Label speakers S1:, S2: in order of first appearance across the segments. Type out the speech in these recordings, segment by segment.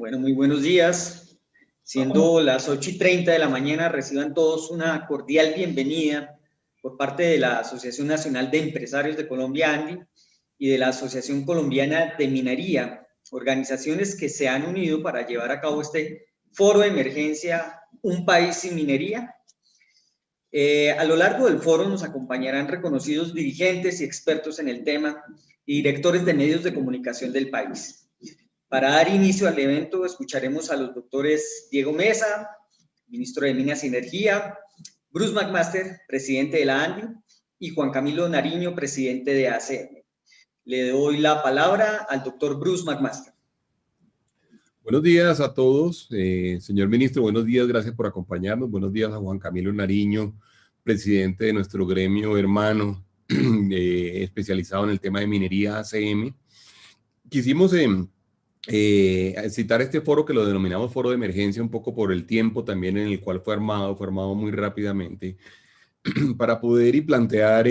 S1: Bueno, muy buenos días. Siendo las 8:30 de la mañana, reciban todos una cordial bienvenida por parte de la Asociación Nacional de Empresarios de Colombia, ANDI, y de la Asociación Colombiana de Minería, organizaciones que se han unido para llevar a cabo este foro de emergencia Un País Sin Minería. A lo largo del foro nos acompañarán reconocidos dirigentes y expertos en el tema y directores de medios de comunicación del país. Para dar inicio al evento, escucharemos a los doctores Diego Mesa, ministro de Minas y Energía, Bruce McMaster, presidente de la ANDI, y Juan Camilo Nariño, presidente de ACM. Le doy la palabra al doctor Bruce McMaster.
S2: Buenos días a todos, señor ministro, buenos días, gracias por acompañarnos. Buenos días a Juan Camilo Nariño, presidente de nuestro gremio hermano especializado en el tema de minería ACM. Quisimos citar este foro que lo denominamos foro de emergencia un poco por el tiempo también en el cual fue armado muy rápidamente, para poder y plantear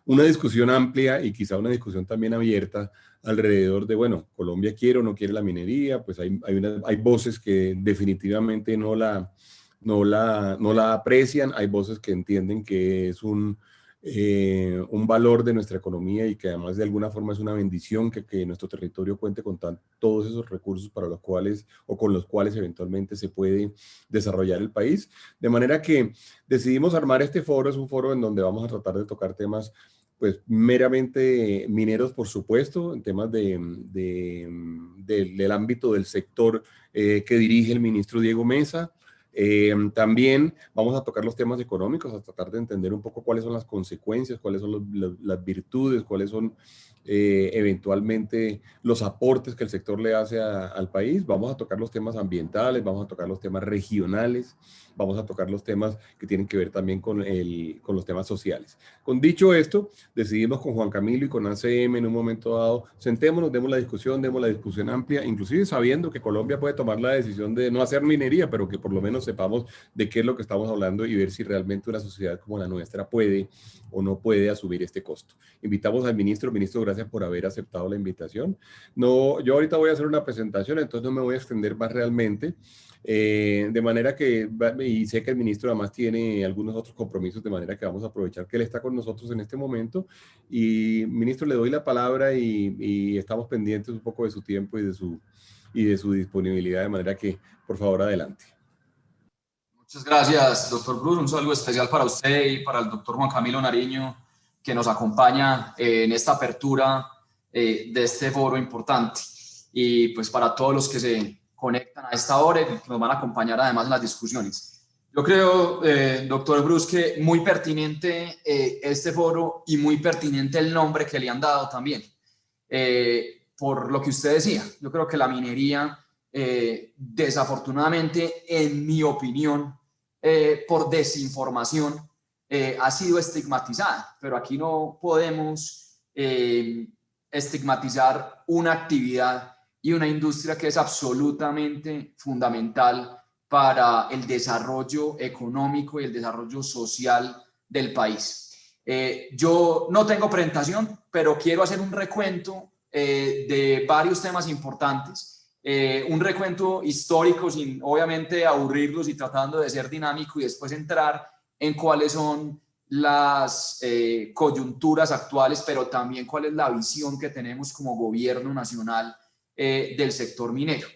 S2: una discusión amplia y quizá una discusión también abierta alrededor de, bueno, Colombia quiere o no quiere la minería. Pues hay voces que definitivamente no la aprecian, hay voces que entienden que es un valor de nuestra economía y que además de alguna forma es una bendición que nuestro territorio cuente con todos esos recursos para los cuales o con los cuales eventualmente se puede desarrollar el país. De manera que decidimos armar este foro. Es un foro en donde vamos a tratar de tocar temas pues meramente mineros, por supuesto, en temas del ámbito del sector que dirige el ministro Diego Mesa. También vamos a tocar los temas económicos, a tratar de entender un poco cuáles son las consecuencias, cuáles son las virtudes, cuáles son eventualmente los aportes que el sector le hace al país. Vamos a tocar los temas ambientales, vamos a tocar los temas regionales, vamos a tocar los temas que tienen que ver también con los temas sociales. Con dicho esto, decidimos con Juan Camilo y con ACM en un momento dado, sentémonos, demos la discusión amplia, inclusive sabiendo que Colombia puede tomar la decisión de no hacer minería, pero que por lo menos sepamos de qué es lo que estamos hablando y ver si realmente una sociedad como la nuestra puede o no puede asumir este costo. Invitamos al ministro. Ministro, gracias por haber aceptado la invitación. No, yo ahorita voy a hacer una presentación, entonces no me voy a extender más realmente. De manera que, y sé que el ministro además tiene algunos otros compromisos, de manera que vamos a aprovechar que él está con nosotros en este momento. Y ministro, le doy la palabra y estamos pendientes un poco de su tiempo y de su disponibilidad, de manera que, por favor, adelante.
S3: Muchas gracias, doctor Bruce. Un saludo especial para usted y para el doctor Juan Camilo Nariño, que nos acompaña en esta apertura de este foro importante. Y pues para todos los que se conectan a esta hora y que nos van a acompañar además en las discusiones. Yo creo, doctor Bruce, que muy pertinente este foro y muy pertinente el nombre que le han dado también. Por lo que usted decía, yo creo que la minería, desafortunadamente, en mi opinión, por desinformación, ha sido estigmatizada, pero aquí no podemos estigmatizar una actividad y una industria que es absolutamente fundamental para el desarrollo económico y el desarrollo social del país. Yo no tengo presentación, pero quiero hacer un recuento de varios temas importantes, un recuento histórico sin obviamente aburrirlos y tratando de ser dinámico, y después entrar en cuáles son las coyunturas actuales, pero también cuál es la visión que tenemos como gobierno nacional del sector minero.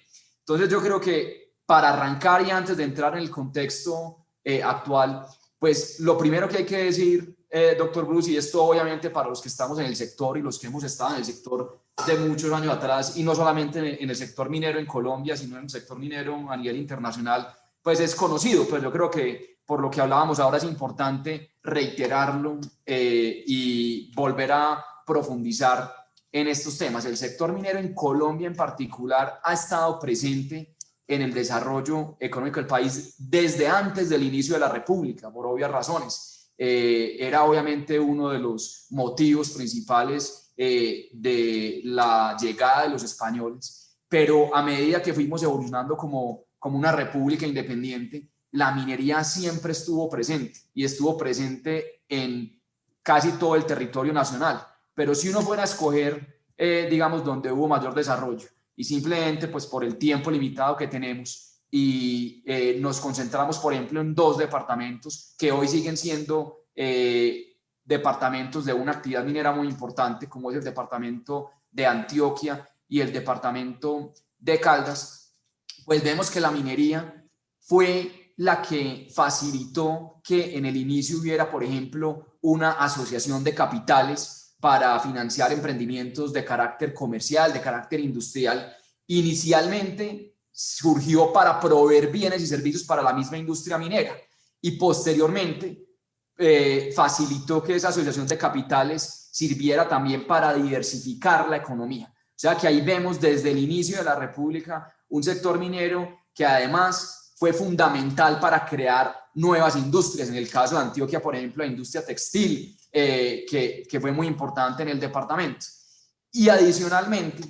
S3: Entonces yo creo que para arrancar y antes de entrar en el contexto actual, pues lo primero que hay que decir, doctor Bruce, y esto obviamente para los que estamos en el sector y los que hemos estado en el sector de muchos años atrás, y no solamente en el sector minero en Colombia, sino en el sector minero a nivel internacional, pues es conocido, pero yo creo que por lo que hablábamos ahora es importante reiterarlo y volver a profundizar en estos temas. El sector minero en Colombia en particular ha estado presente en el desarrollo económico del país desde antes del inicio de la República, por obvias razones. Era obviamente uno de los motivos principales de la llegada de los españoles, pero a medida que fuimos evolucionando como una república independiente, la minería siempre estuvo presente y estuvo presente en casi todo el territorio nacional. Pero si uno fuera a escoger, digamos, donde hubo mayor desarrollo y simplemente pues por el tiempo limitado que tenemos y nos concentramos, por ejemplo, en 2 departamentos que hoy siguen siendo departamentos de una actividad minera muy importante, como es el departamento de Antioquia y el departamento de Caldas, pues vemos que la minería fue la que facilitó que en el inicio hubiera, por ejemplo, una asociación de capitales para financiar emprendimientos de carácter comercial, de carácter industrial. Inicialmente surgió para proveer bienes y servicios para la misma industria minera y posteriormente facilitó que esa asociación de capitales sirviera también para diversificar la economía. O sea que ahí vemos desde el inicio de la República un sector minero que además fue fundamental para crear nuevas industrias. En el caso de Antioquia, por ejemplo, la industria textil, que fue muy importante en el departamento. Y adicionalmente,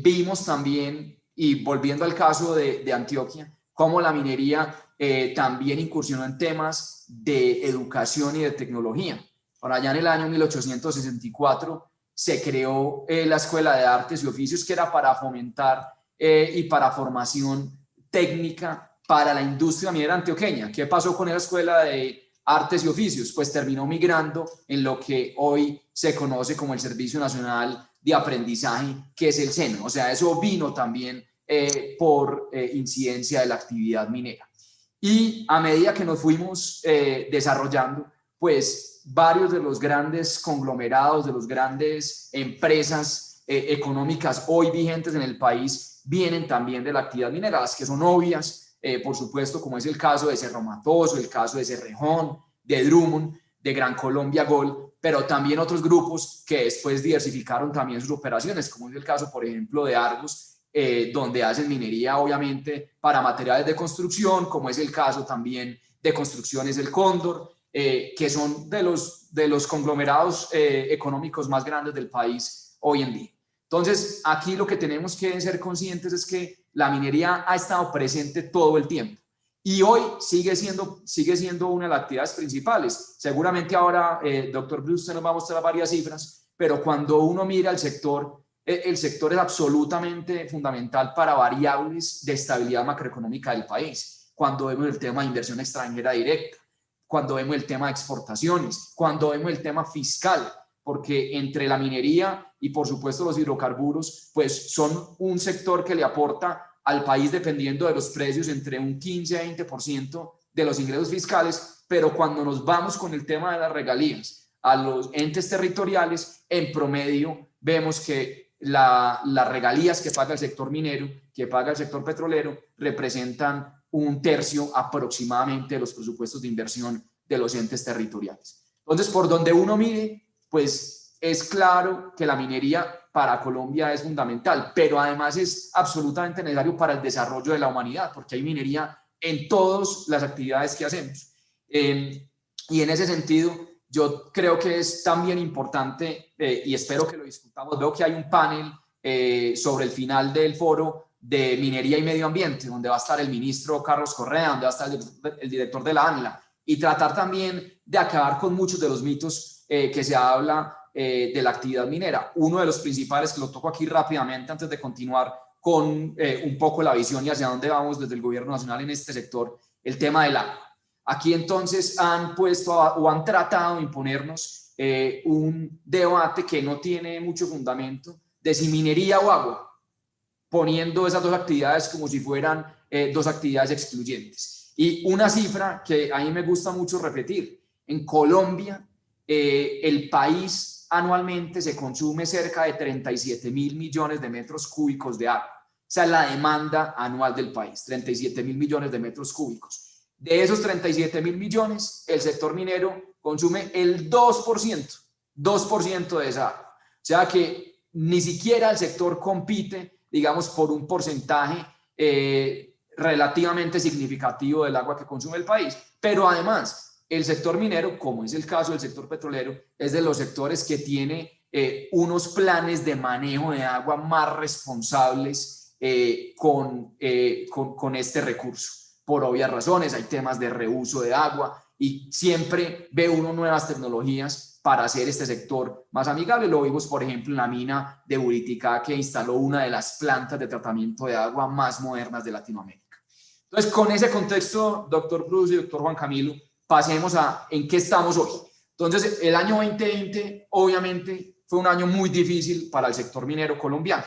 S3: vimos también, y volviendo al caso de Antioquia, cómo la minería también incursionó en temas de educación y de tecnología. Por allá en el año 1864 se creó la Escuela de Artes y Oficios, que era para fomentar y para formación técnica para la industria minera antioqueña. ¿Qué pasó con esa Escuela de Artes y Oficios? Pues terminó migrando en lo que hoy se conoce como el Servicio Nacional de Aprendizaje, que es el SENA. O sea, eso vino también por incidencia de la actividad minera. Y a medida que nos fuimos desarrollando, pues varios de los grandes conglomerados, de las grandes empresas económicas hoy vigentes en el país, vienen también de la actividad minera, las que son obvias, por supuesto, como es el caso de Cerro Matoso, el caso de Cerrejón, de Drummond, de Gran Colombia Gold, pero también otros grupos que después diversificaron también sus operaciones, como es el caso, por ejemplo, de Argos, donde hacen minería, obviamente, para materiales de construcción, como es el caso también de Construcciones El Cóndor, que son de los conglomerados económicos más grandes del país hoy en día. Entonces, aquí lo que tenemos que ser conscientes es que la minería ha estado presente todo el tiempo y hoy sigue siendo una de las actividades principales. Seguramente ahora, doctor Bruce, usted nos va a mostrar varias cifras, pero cuando uno mira el sector es absolutamente fundamental para variables de estabilidad macroeconómica del país. Cuando vemos el tema de inversión extranjera directa, cuando vemos el tema de exportaciones, cuando vemos el tema fiscal, porque entre la minería y por supuesto los hidrocarburos, pues son un sector que le aporta al país, dependiendo de los precios, entre un 15 a 20% de los ingresos fiscales, pero cuando nos vamos con el tema de las regalías a los entes territoriales, en promedio vemos que las regalías que paga el sector minero, que paga el sector petrolero, representan un tercio aproximadamente de los presupuestos de inversión de los entes territoriales. Entonces, por donde uno mire, pues es claro que la minería para Colombia es fundamental, pero además es absolutamente necesario para el desarrollo de la humanidad, porque hay minería en todas las actividades que hacemos. Y en ese sentido, yo creo que es también importante, y espero que lo discutamos, veo que hay un panel sobre el final del foro de minería y medio ambiente, donde va a estar el ministro Carlos Correa, donde va a estar el director de la ANLA, y tratar también de acabar con muchos de los mitos que se habla de la actividad minera. Uno de los principales, que lo toco aquí rápidamente antes de continuar con un poco la visión y hacia dónde vamos desde el gobierno nacional en este sector, el tema del agua. Aquí entonces han puesto o han tratado de imponernos un debate que no tiene mucho fundamento de si minería o agua, poniendo esas dos actividades como si fueran dos actividades excluyentes. Y una cifra que a mí me gusta mucho repetir: en Colombia el país anualmente se consume cerca de 37.000 millones de metros cúbicos de agua. O sea, la demanda anual del país, 37.000 millones de metros cúbicos. De esos 37.000 millones, el sector minero consume el 2% de esa agua. O sea que ni siquiera el sector compite, digamos, por un porcentaje relativamente significativo del agua que consume el país. Pero además, el sector minero, como es el caso del sector petrolero, es de los sectores que tiene unos planes de manejo de agua más responsables con este recurso. Por obvias razones, hay temas de reuso de agua y siempre ve uno nuevas tecnologías para hacer este sector más amigable. Lo vimos, por ejemplo, en la mina de Buriticá, que instaló una de las plantas de tratamiento de agua más modernas de Latinoamérica. Entonces, con ese contexto, doctor Cruz y doctor Juan Camilo, pasemos a en qué estamos hoy. Entonces, el año 2020, obviamente, fue un año muy difícil para el sector minero colombiano.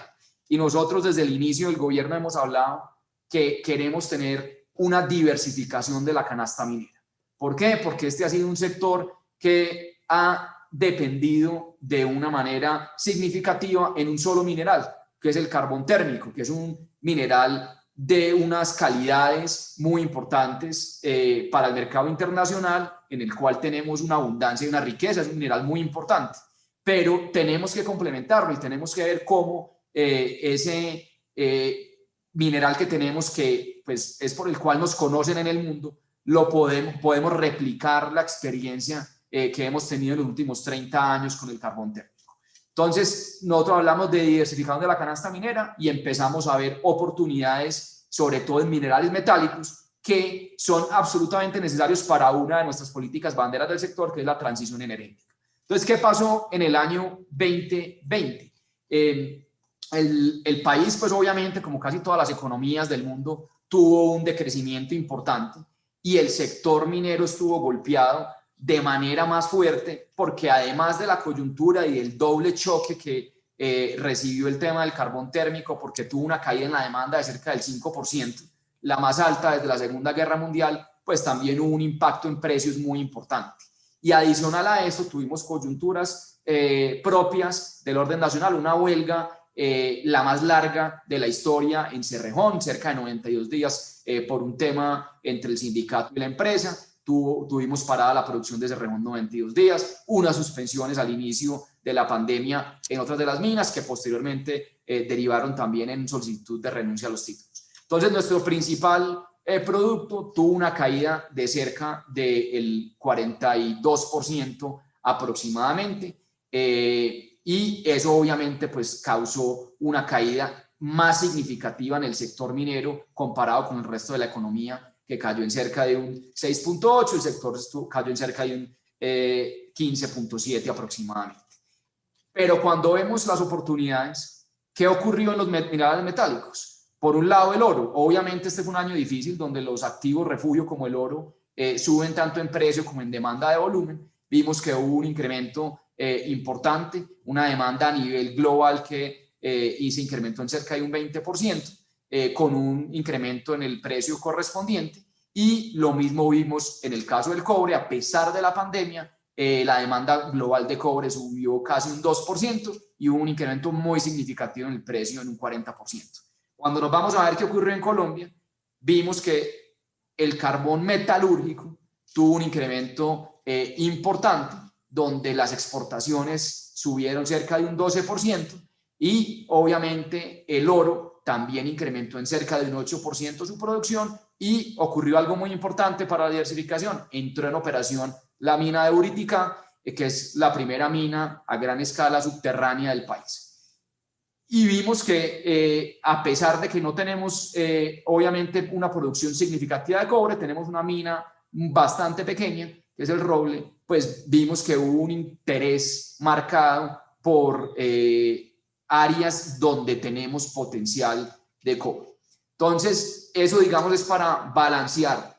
S3: Y nosotros, desde el inicio del gobierno, hemos hablado que queremos tener una diversificación de la canasta minera. ¿Por qué? Porque este ha sido un sector que ha dependido de una manera significativa en un solo mineral, que es el carbón térmico, que es un mineral de unas calidades muy importantes para el mercado internacional, en el cual tenemos una abundancia y una riqueza, es un mineral muy importante, pero tenemos que complementarlo y tenemos que ver cómo ese mineral que tenemos, que pues, es por el cual nos conocen en el mundo, lo podemos replicar la experiencia que hemos tenido en los últimos 30 años con el carbón térmico. Entonces, nosotros hablamos de diversificación de la canasta minera y empezamos a ver oportunidades, sobre todo en minerales metálicos, que son absolutamente necesarios para una de nuestras políticas banderas del sector, que es la transición energética. Entonces, ¿qué pasó en el año 2020? El país, pues obviamente, como casi todas las economías del mundo, tuvo un decrecimiento importante y el sector minero estuvo golpeado de manera más fuerte, porque además de la coyuntura y el doble choque que recibió el tema del carbón térmico, porque tuvo una caída en la demanda de cerca del 5%, la más alta desde la Segunda Guerra Mundial, pues también hubo un impacto en precios muy importante. Y adicional a eso tuvimos coyunturas propias del orden nacional, una huelga la más larga de la historia en Cerrejón, cerca de 92 días por un tema entre el sindicato y la empresa. Tuvimos parada la producción de Cerrejón 92 días, unas suspensiones al inicio de la pandemia en otras de las minas que posteriormente derivaron también en solicitud de renuncia a los títulos. Entonces, nuestro principal producto tuvo una caída de cerca del 42% aproximadamente, y eso obviamente pues causó una caída más significativa en el sector minero comparado con el resto de la economía, que cayó en cerca de un 6.8, el sector cayó en cerca de un 15.7 aproximadamente. Pero cuando vemos las oportunidades, ¿qué ocurrió en los minerales metálicos? Por un lado, el oro. Obviamente este fue un año difícil donde los activos refugio como el oro suben tanto en precio como en demanda de volumen. Vimos que hubo un incremento importante, una demanda a nivel global que se incrementó en cerca de un 20%, con un incremento en el precio correspondiente. Y lo mismo vimos en el caso del cobre. A pesar de la pandemia, la demanda global de cobre subió casi un 2% y hubo un incremento muy significativo en el precio, en un 40%. Cuando nos vamos a ver qué ocurrió en Colombia, vimos que el carbón metalúrgico tuvo un incremento importante, donde las exportaciones subieron cerca de un 12% y obviamente el oro también incrementó en cerca de un 8% su producción. Y ocurrió algo muy importante para la diversificación: entró en operación la mina de Buriticá, que es la primera mina a gran escala subterránea del país. Y vimos que a pesar de que no tenemos obviamente una producción significativa de cobre, tenemos una mina bastante pequeña, que es el Roble, pues vimos que hubo un interés marcado por áreas donde tenemos potencial de cobre. Entonces, eso, digamos, es para balancear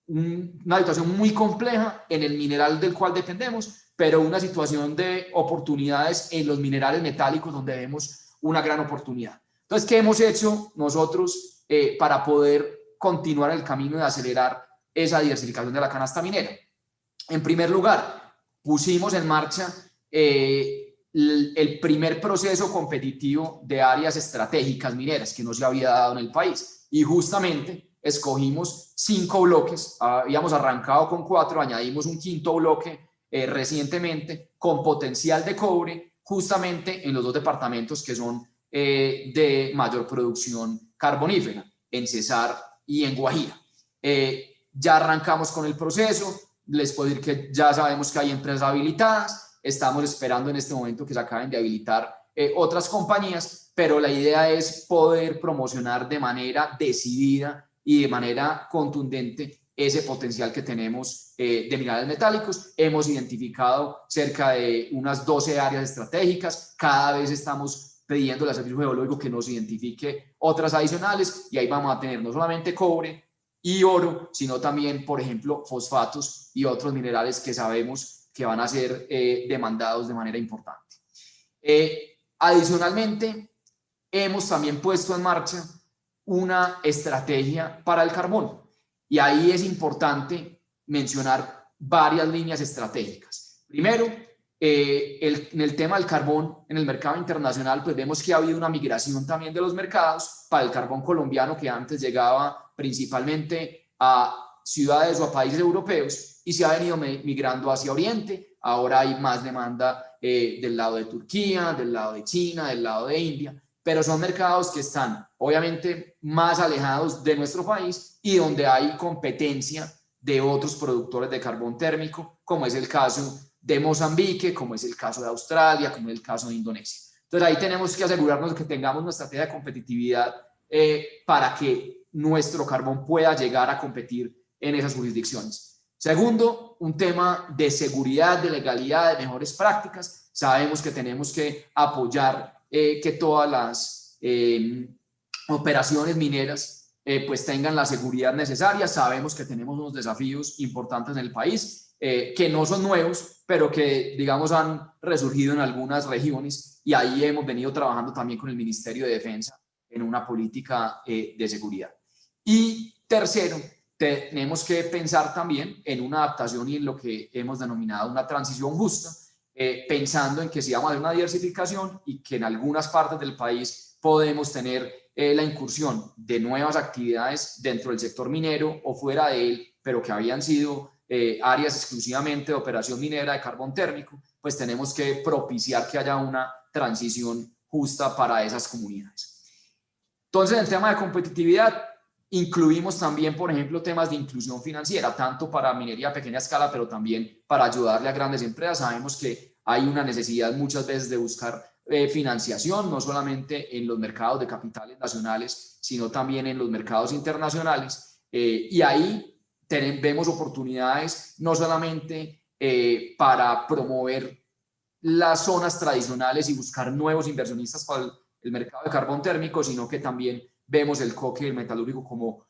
S3: una situación muy compleja en el mineral del cual dependemos, pero una situación de oportunidades en los minerales metálicos donde vemos una gran oportunidad. Entonces, ¿qué hemos hecho nosotros para poder continuar el camino de acelerar esa diversificación de la canasta minera? En primer lugar, pusimos en marcha el primer proceso competitivo de áreas estratégicas mineras que no se había dado en el país, y justamente escogimos 5 bloques. Habíamos arrancado con 4, añadimos un 5.º bloque recientemente con potencial de cobre, justamente en los 2 departamentos que son de mayor producción carbonífera, en Cesar y en Guajira. Ya arrancamos con el proceso. Les puedo decir que ya sabemos que hay empresas habilitadas. Estamos esperando en este momento que se acaben de habilitar otras compañías, pero la idea es poder promocionar de manera decidida y de manera contundente ese potencial que tenemos de minerales metálicos. Hemos identificado cerca de unas 12 áreas estratégicas. Cada vez estamos pidiendo al Servicio Geológico que nos identifique otras adicionales, y ahí vamos a tener no solamente cobre y oro, sino también, por ejemplo, fosfatos y otros minerales que sabemos que van a ser demandados de manera importante. Adicionalmente, hemos también puesto en marcha una estrategia para el carbón, y ahí es importante mencionar varias líneas estratégicas. Primero, en el tema del carbón en el mercado internacional, pues vemos que ha habido una migración también de los mercados para el carbón colombiano, que antes llegaba principalmente a ciudades o a países europeos y se ha venido migrando hacia Oriente. Ahora hay más demanda del lado de Turquía, del lado de China, del lado de India, pero son mercados que están obviamente más alejados de nuestro país y donde hay competencia de otros productores de carbón térmico, como es el caso de Mozambique, como es el caso de Australia, como es el caso de Indonesia. Entonces ahí tenemos que asegurarnos de que tengamos una estrategia de competitividad para que nuestro carbón pueda llegar a competir en esas jurisdicciones. Segundo, un tema de seguridad, de legalidad, de mejores prácticas. Sabemos que tenemos que apoyar que todas las operaciones mineras pues tengan la seguridad necesaria. Sabemos que tenemos unos desafíos importantes en el país, que no son nuevos, pero que, digamos, han resurgido en algunas regiones, y ahí hemos venido trabajando también con el Ministerio de Defensa en una política de seguridad. Y tercero, tenemos que pensar también en una adaptación y en lo que hemos denominado una transición justa, pensando en que si vamos a hacer una diversificación y que en algunas partes del país podemos tener la incursión de nuevas actividades dentro del sector minero o fuera de él, pero que habían sido áreas exclusivamente de operación minera de carbón térmico, pues tenemos que propiciar que haya una transición justa para esas comunidades. Entonces, en el tema de competitividad, incluimos también, por ejemplo, temas de inclusión financiera, tanto para minería a pequeña escala, pero también para ayudarle a grandes empresas. Sabemos que hay una necesidad muchas veces de buscar financiación, no solamente en los mercados de capitales nacionales, sino también en los mercados internacionales, y ahí vemos oportunidades no solamente para promover las zonas tradicionales y buscar nuevos inversionistas para el mercado de carbón térmico, sino que también vemos el coque y el metalúrgico como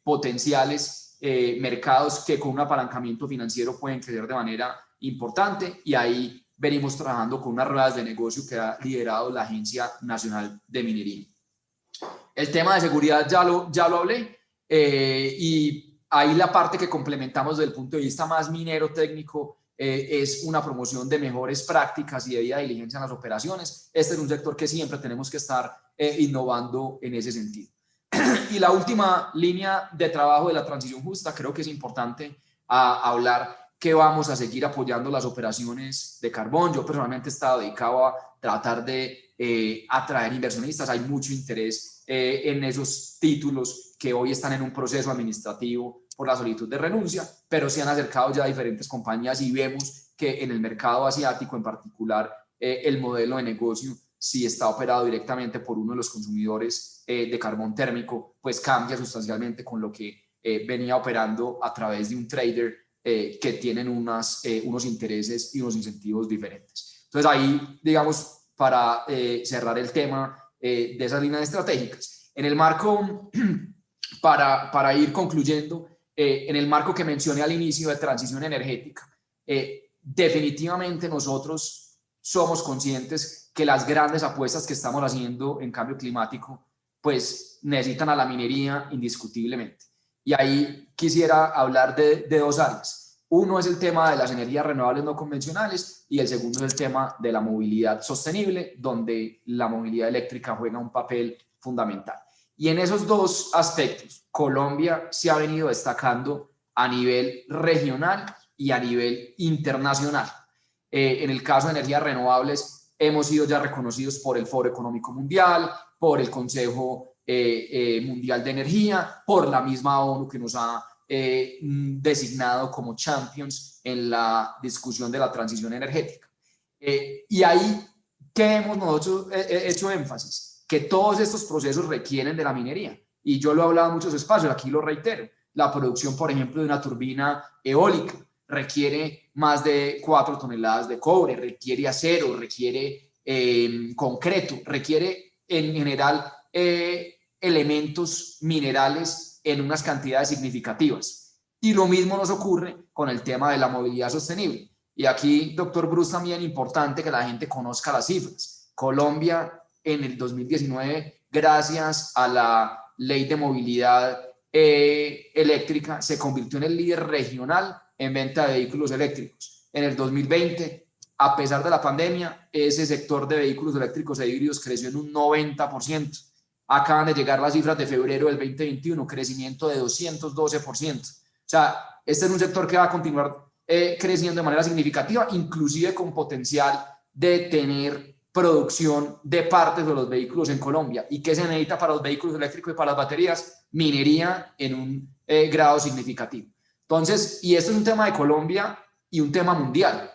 S3: potenciales mercados que con un apalancamiento financiero pueden crecer de manera importante, y ahí venimos trabajando con unas ruedas de negocio que ha liderado la Agencia Nacional de Minería. El tema de seguridad ya lo hablé, y ahí la parte que complementamos desde el punto de vista más minero técnico es una promoción de mejores prácticas y de debida diligencia en las operaciones. Este es un sector que siempre tenemos que estar innovando en ese sentido. Y la última línea de trabajo de la transición justa, creo que es importante hablar que vamos a seguir apoyando las operaciones de carbón. Yo personalmente he estado dedicado a tratar de atraer inversionistas. Hay mucho interés en esos títulos que hoy están en un proceso administrativo por la solicitud de renuncia, pero se han acercado ya diferentes compañías y vemos que en el mercado asiático en particular el modelo de negocio, si está operado directamente por uno de los consumidores de carbón térmico, pues cambia sustancialmente con lo que venía operando a través de un trader que tienen unos intereses y unos incentivos diferentes. Entonces ahí, digamos, para cerrar el tema de esas líneas estratégicas, en el marco, para ir concluyendo, en el marco que mencioné al inicio de transición energética, definitivamente nosotros somos conscientes que las grandes apuestas que estamos haciendo en cambio climático pues necesitan a la minería indiscutiblemente. Y ahí quisiera hablar de dos áreas. Uno es el tema de las energías renovables no convencionales y el segundo es el tema de la movilidad sostenible, donde la movilidad eléctrica juega un papel fundamental. Y en esos dos aspectos, Colombia se ha venido destacando a nivel regional y a nivel internacional. En el caso de energías renovables, hemos sido ya reconocidos por el Foro Económico Mundial, por el Consejo Mundial de Energía, por la misma ONU que nos ha designado como champions en la discusión de la transición energética. Y ahí, ¿qué hemos nosotros hecho énfasis? Que todos estos procesos requieren de la minería. Y yo lo he hablado en muchos espacios, aquí lo reitero. la producción, por ejemplo, de una turbina eólica. Requiere más de 4 toneladas de cobre, requiere acero, requiere concreto, requiere en general elementos minerales en unas cantidades significativas. Y lo mismo nos ocurre con el tema de la movilidad sostenible. Y aquí, doctor Bruce, también importante que la gente conozca las cifras. Colombia en el 2019, gracias a la ley de movilidad eléctrica, se convirtió en el líder regional en venta de vehículos eléctricos. En el 2020, a pesar de la pandemia, ese sector de vehículos eléctricos e híbridos creció en un 90%. Acaban de llegar las cifras de febrero del 2021, crecimiento de 212%. O sea, este es un sector que va a continuar creciendo de manera significativa, inclusive con potencial de tener producción de partes de los vehículos en Colombia. ¿Y qué se necesita para los vehículos eléctricos y para las baterías? Minería en un grado significativo. Entonces, y esto es un tema de Colombia y un tema mundial,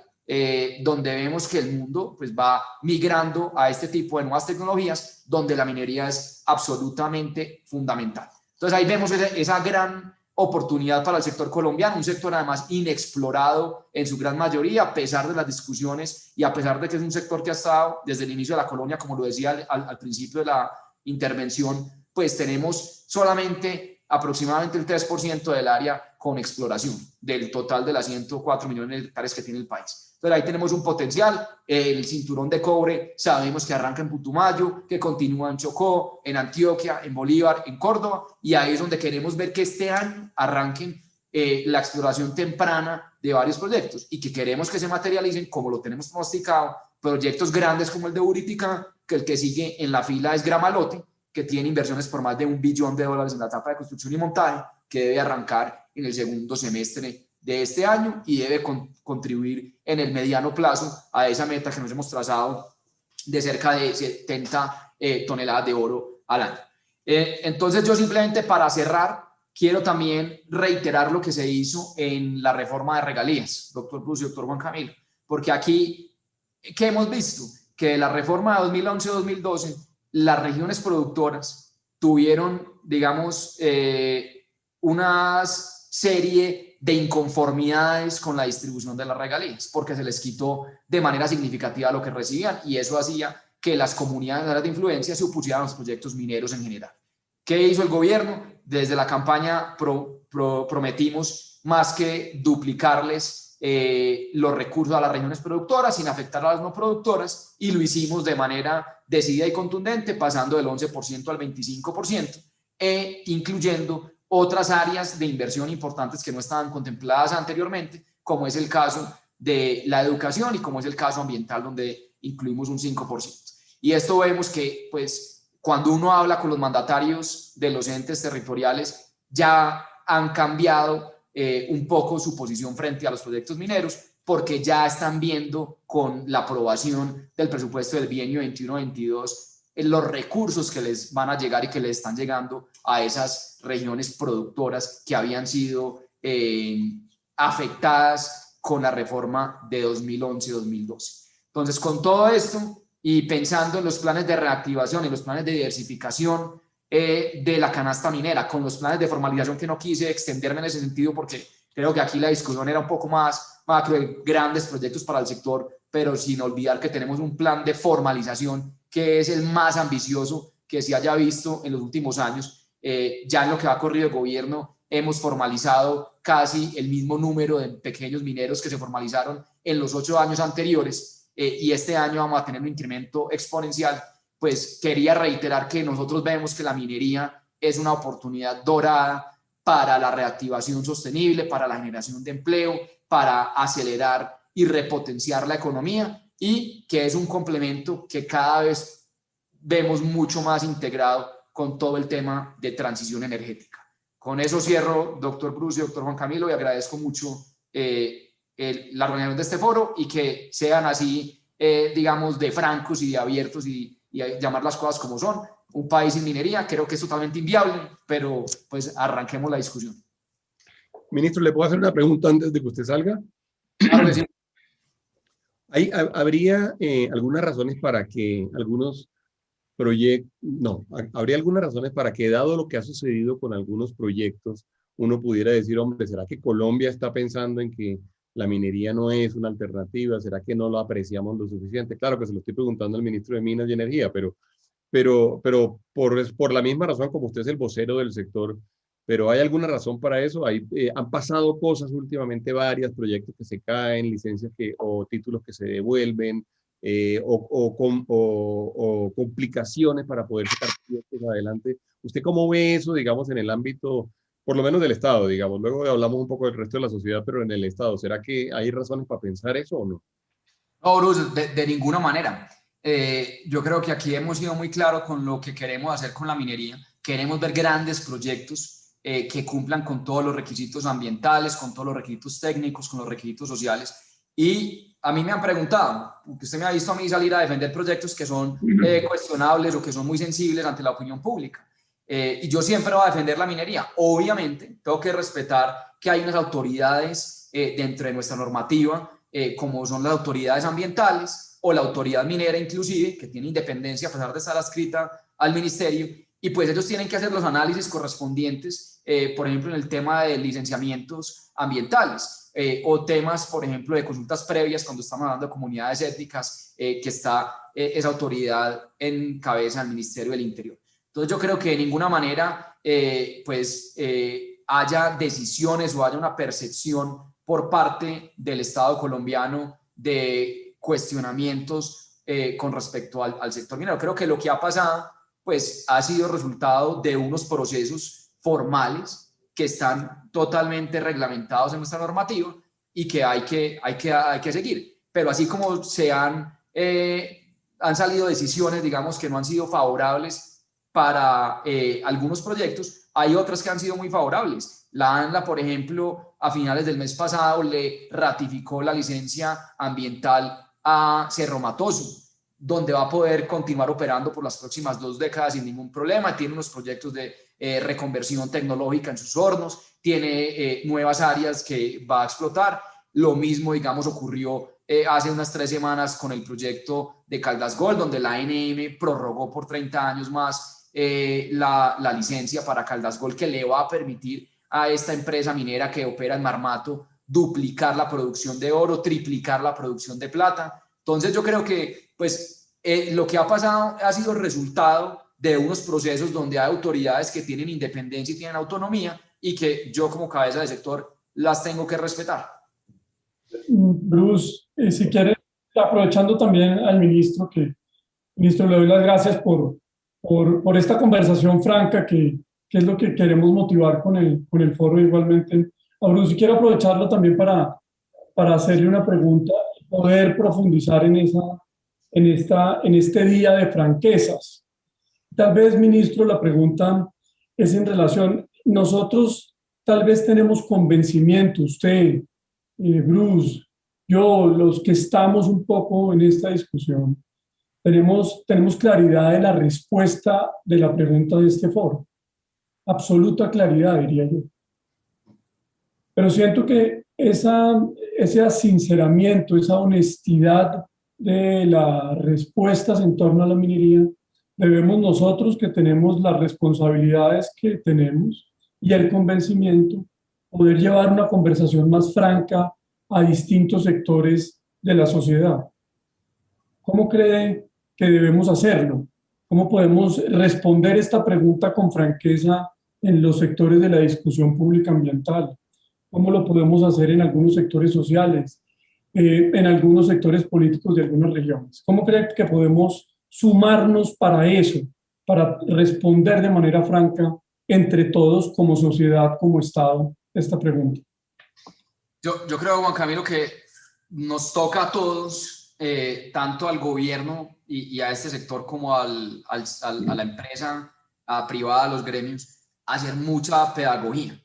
S3: donde vemos que el mundo pues, va migrando a este tipo de nuevas tecnologías, donde la minería es absolutamente fundamental. Entonces, ahí vemos esa gran oportunidad para el sector colombiano, un sector además inexplorado en su gran mayoría, a pesar de las discusiones y a pesar de que es un sector que ha estado desde el inicio de la colonia, como lo decía al principio de la intervención, pues tenemos solamente aproximadamente el 3% del área con exploración, del total de las 104 millones de hectáreas que tiene el país. Entonces ahí tenemos un potencial, el cinturón de cobre sabemos que arranca en Putumayo, que continúa en Chocó, en Antioquia, en Bolívar, en Córdoba, y ahí es donde queremos ver que este año arranquen la exploración temprana de varios proyectos y que queremos que se materialicen, como lo tenemos pronosticado, proyectos grandes como el de Buriticá, que el que sigue en la fila es Gramalote, que tiene inversiones por más de $1 billón en la etapa de construcción y montaje, que debe arrancar en el segundo semestre de este año y debe contribuir en el mediano plazo a esa meta que nos hemos trazado de cerca de 70 toneladas de oro al año. Entonces yo simplemente para cerrar quiero también reiterar lo que se hizo en la reforma de regalías, doctor Bruce y doctor Juan Camilo, porque aquí, ¿qué hemos visto? Que la reforma de 2011-2012, las regiones productoras tuvieron, digamos, una serie de inconformidades con la distribución de las regalías, porque se les quitó de manera significativa lo que recibían y eso hacía que las comunidades áreas de influencia se opusieran a los proyectos mineros en general. ¿Qué hizo el gobierno? Desde la campaña prometimos más que duplicarles los recursos a las regiones productoras sin afectar a las no productoras y lo hicimos de manera decidida y contundente, pasando del 11% al 25% incluyendo otras áreas de inversión importantes que no estaban contempladas anteriormente, como es el caso de la educación y como es el caso ambiental, donde incluimos un 5%. Y esto vemos que, pues, cuando uno habla con los mandatarios de los entes territoriales, ya han cambiado un poco su posición frente a los proyectos mineros, porque ya están viendo con la aprobación del presupuesto del bienio 21-22 los recursos que les van a llegar y que les están llegando a esas regiones productoras que habían sido afectadas con la reforma de 2011-2012. Entonces, con todo esto y pensando en los planes de reactivación y los planes de diversificación de la canasta minera, con los planes de formalización, que no quise extenderme en ese sentido porque creo que aquí la discusión era un poco más macro de grandes proyectos para el sector, pero sin olvidar que tenemos un plan de formalización que es el más ambicioso que se haya visto en los últimos años. Ya en lo que va corrido el gobierno hemos formalizado casi el mismo número de pequeños mineros que se formalizaron en los 8 años anteriores y este año vamos a tener un incremento exponencial. Pues quería reiterar que nosotros vemos que la minería es una oportunidad dorada para la reactivación sostenible, para la generación de empleo, para acelerar y repotenciar la economía y que es un complemento que cada vez vemos mucho más integrado con todo el tema de transición energética. Con eso cierro, doctor Bruce y doctor Juan Camilo, y agradezco mucho la organización de este foro y que sean así, digamos, de francos y de abiertos y llamar las cosas como son. Un país sin minería creo que es totalmente inviable, pero pues arranquemos la discusión.
S2: Ministro, ¿le puedo hacer una pregunta antes de que usted salga?
S3: Claro que sí.
S2: ¿Habría algunas razones para que algunos proyectos, no, habría algunas razones para que, dado lo que ha sucedido con algunos proyectos uno pudiera decir, hombre, ¿será que Colombia está pensando en que la minería no es una alternativa? ¿Será que no lo apreciamos lo suficiente? Claro que se lo estoy preguntando al ministro de Minas y Energía, pero por la misma razón como usted es el vocero del sector, pero ¿hay alguna razón para eso? Han pasado cosas últimamente, varios proyectos que se caen, licencias o títulos que se devuelven, o complicaciones para poder sacar proyectos adelante. ¿Usted cómo ve eso, digamos, en el ámbito, por lo menos del Estado, digamos? Luego hablamos un poco del resto de la sociedad, pero en el Estado, ¿será que hay razones para pensar eso o no?
S3: No, Bruce, de ninguna manera. Yo creo que aquí hemos sido muy claros con lo que queremos hacer con la minería. Queremos ver grandes proyectos que cumplan con todos los requisitos ambientales, con todos los requisitos técnicos, con los requisitos sociales. Y a mí me han preguntado, porque usted me ha visto a mí salir a defender proyectos que son cuestionables o que son muy sensibles ante la opinión pública. Y yo siempre voy a defender la minería. Obviamente, tengo que respetar que hay unas autoridades dentro de nuestra normativa, como son las autoridades ambientales o la autoridad minera inclusive, que tiene independencia a pesar de estar adscrita al ministerio, y pues ellos tienen que hacer los análisis correspondientes, por ejemplo, en el tema de licenciamientos ambientales, o temas, por ejemplo, de consultas previas cuando estamos hablando de comunidades étnicas, que está esa autoridad en cabeza del Ministerio del Interior. Entonces yo creo que de ninguna manera haya decisiones o haya una percepción por parte del Estado colombiano de cuestionamientos con respecto al sector minero. Creo que lo que ha pasado pues ha sido resultado de unos procesos formales que están totalmente reglamentados en nuestra normativa y que hay que seguir. Pero así como han salido decisiones, digamos, que no han sido favorables para algunos proyectos, hay otras que han sido muy favorables. La ANLA, por ejemplo, a finales del mes pasado le ratificó la licencia ambiental a Cerro Matoso, donde va a poder continuar operando por las próximas 2 décadas sin ningún problema. Tiene unos proyectos de reconversión tecnológica en sus hornos, tiene nuevas áreas que va a explotar. Lo mismo, digamos, ocurrió hace unas 3 semanas con el proyecto de Caldas Gold, donde la ANM prorrogó por 30 años más la licencia para Caldas Gold, que le va a permitir a esta empresa minera que opera en Marmato duplicar la producción de oro, triplicar la producción de plata. Entonces yo creo que pues lo que ha pasado ha sido el resultado de unos procesos donde hay autoridades que tienen independencia y tienen autonomía y que yo como cabeza de sector las tengo que respetar.
S4: Bruce, si quiere, aprovechando también al ministro, ministro, le doy las gracias por esta conversación franca que es lo que queremos motivar con el foro igualmente. A Bruce, quiero aprovecharlo también para hacerle una pregunta y poder profundizar en este día de franquezas. Tal vez, ministro, la pregunta es en relación, nosotros tal vez tenemos convencimiento, usted, Bruce, yo, los que estamos un poco en esta discusión, tenemos claridad de la respuesta de la pregunta de este foro. Absoluta claridad, diría yo. Pero siento que ese sinceramiento, esa honestidad de las respuestas en torno a la minería, debemos nosotros, que tenemos las responsabilidades que tenemos y el convencimiento, poder llevar una conversación más franca a distintos sectores de la sociedad. ¿Cómo cree que debemos hacerlo? ¿Cómo podemos responder esta pregunta con franqueza en los sectores de la discusión pública ambiental? ¿Cómo lo podemos hacer en algunos sectores sociales, en algunos sectores políticos de algunas regiones? ¿Cómo cree que podemos sumarnos para eso, para responder de manera franca entre todos, como sociedad, como Estado, esta pregunta?
S3: Yo creo, Juan Camilo, que nos toca a todos, tanto al gobierno y a este sector como a la empresa privada, a los gremios, hacer mucha pedagogía,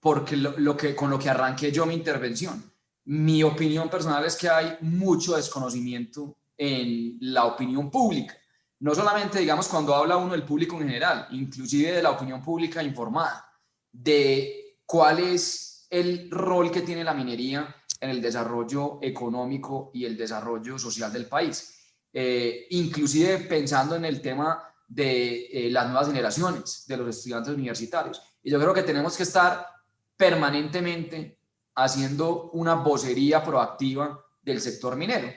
S3: porque con lo que arranqué yo mi intervención, mi opinión personal es que hay mucho desconocimiento en la opinión pública, no solamente, digamos, cuando habla uno del público en general, inclusive de la opinión pública informada, de cuál es el rol que tiene la minería en el desarrollo económico y el desarrollo social del país. Inclusive pensando en el tema de las nuevas generaciones, de los estudiantes universitarios. Y yo creo que tenemos que estar permanentemente haciendo una vocería proactiva del sector minero.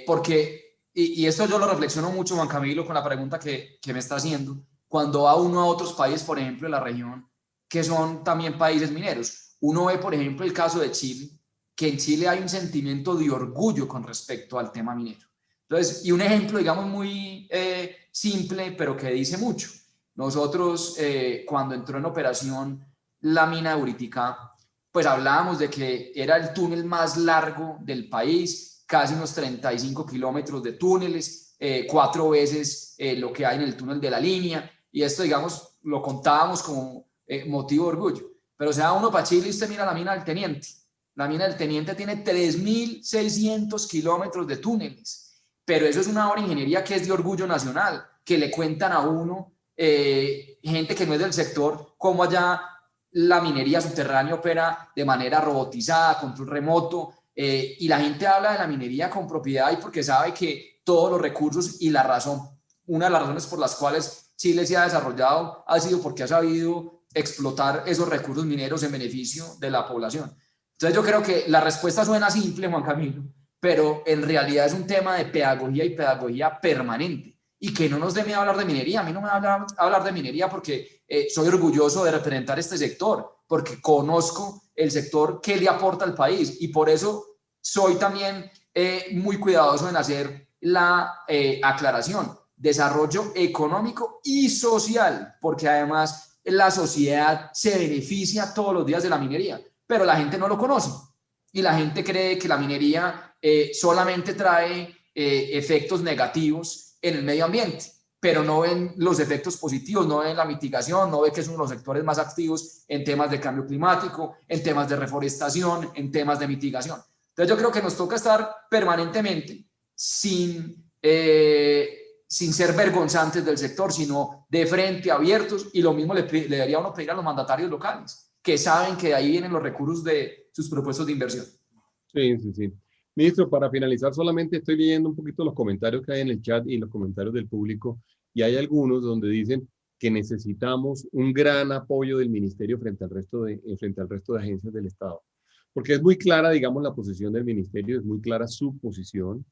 S3: Porque, y esto yo lo reflexiono mucho, Juan Camilo, con la pregunta que me está haciendo, cuando va uno a otros países, por ejemplo, de la región, que son también países mineros. Uno ve, por ejemplo, el caso de Chile, que en Chile hay un sentimiento de orgullo con respecto al tema minero. Entonces, y un ejemplo, digamos, muy simple, pero que dice mucho. Nosotros, cuando entró en operación la mina de Uriticá, pues hablábamos de que era el túnel más largo del país, casi unos 35 kilómetros de túneles, 4 veces lo que hay en el túnel de la línea, y esto, digamos, lo contábamos como motivo de orgullo. Pero se va uno para Chile y usted mira la mina del Teniente. La mina del Teniente tiene 3.600 kilómetros de túneles, pero eso es una obra de ingeniería que es de orgullo nacional, que le cuentan a uno gente que no es del sector, cómo allá la minería subterránea opera de manera robotizada, control remoto, y la gente habla de la minería con propiedad y porque sabe que todos los recursos y la razón, una de las razones por las cuales Chile se ha desarrollado ha sido porque ha sabido explotar esos recursos mineros en beneficio de la población. Entonces yo creo que la respuesta suena simple, Juan Camilo, pero en realidad es un tema de pedagogía y pedagogía permanente. Y que no nos dé miedo hablar de minería. A mí no me va a hablar de minería porque soy orgulloso de representar este sector, porque conozco el sector que le aporta al país y por eso soy también muy cuidadoso en hacer la aclaración. Desarrollo económico y social, porque además la sociedad se beneficia todos los días de la minería, pero la gente no lo conoce y la gente cree que la minería solamente trae efectos negativos en el medio ambiente, pero no ven los efectos positivos, no ven la mitigación, no ven que es uno de los sectores más activos en temas de cambio climático, en temas de reforestación, en temas de mitigación. Entonces yo creo que nos toca estar permanentemente sin ser vergonzantes del sector, sino de frente, abiertos, y lo mismo le debería uno pedir a los mandatarios locales, que saben que de ahí vienen los recursos de sus propuestos de inversión.
S2: Sí, sí, sí. Ministro, para finalizar, solamente estoy leyendo un poquito los comentarios que hay en el chat y los comentarios del público, y hay algunos donde dicen que necesitamos un gran apoyo del ministerio frente al resto de agencias del Estado. Porque es muy clara, digamos, la posición del ministerio, es muy clara su posición,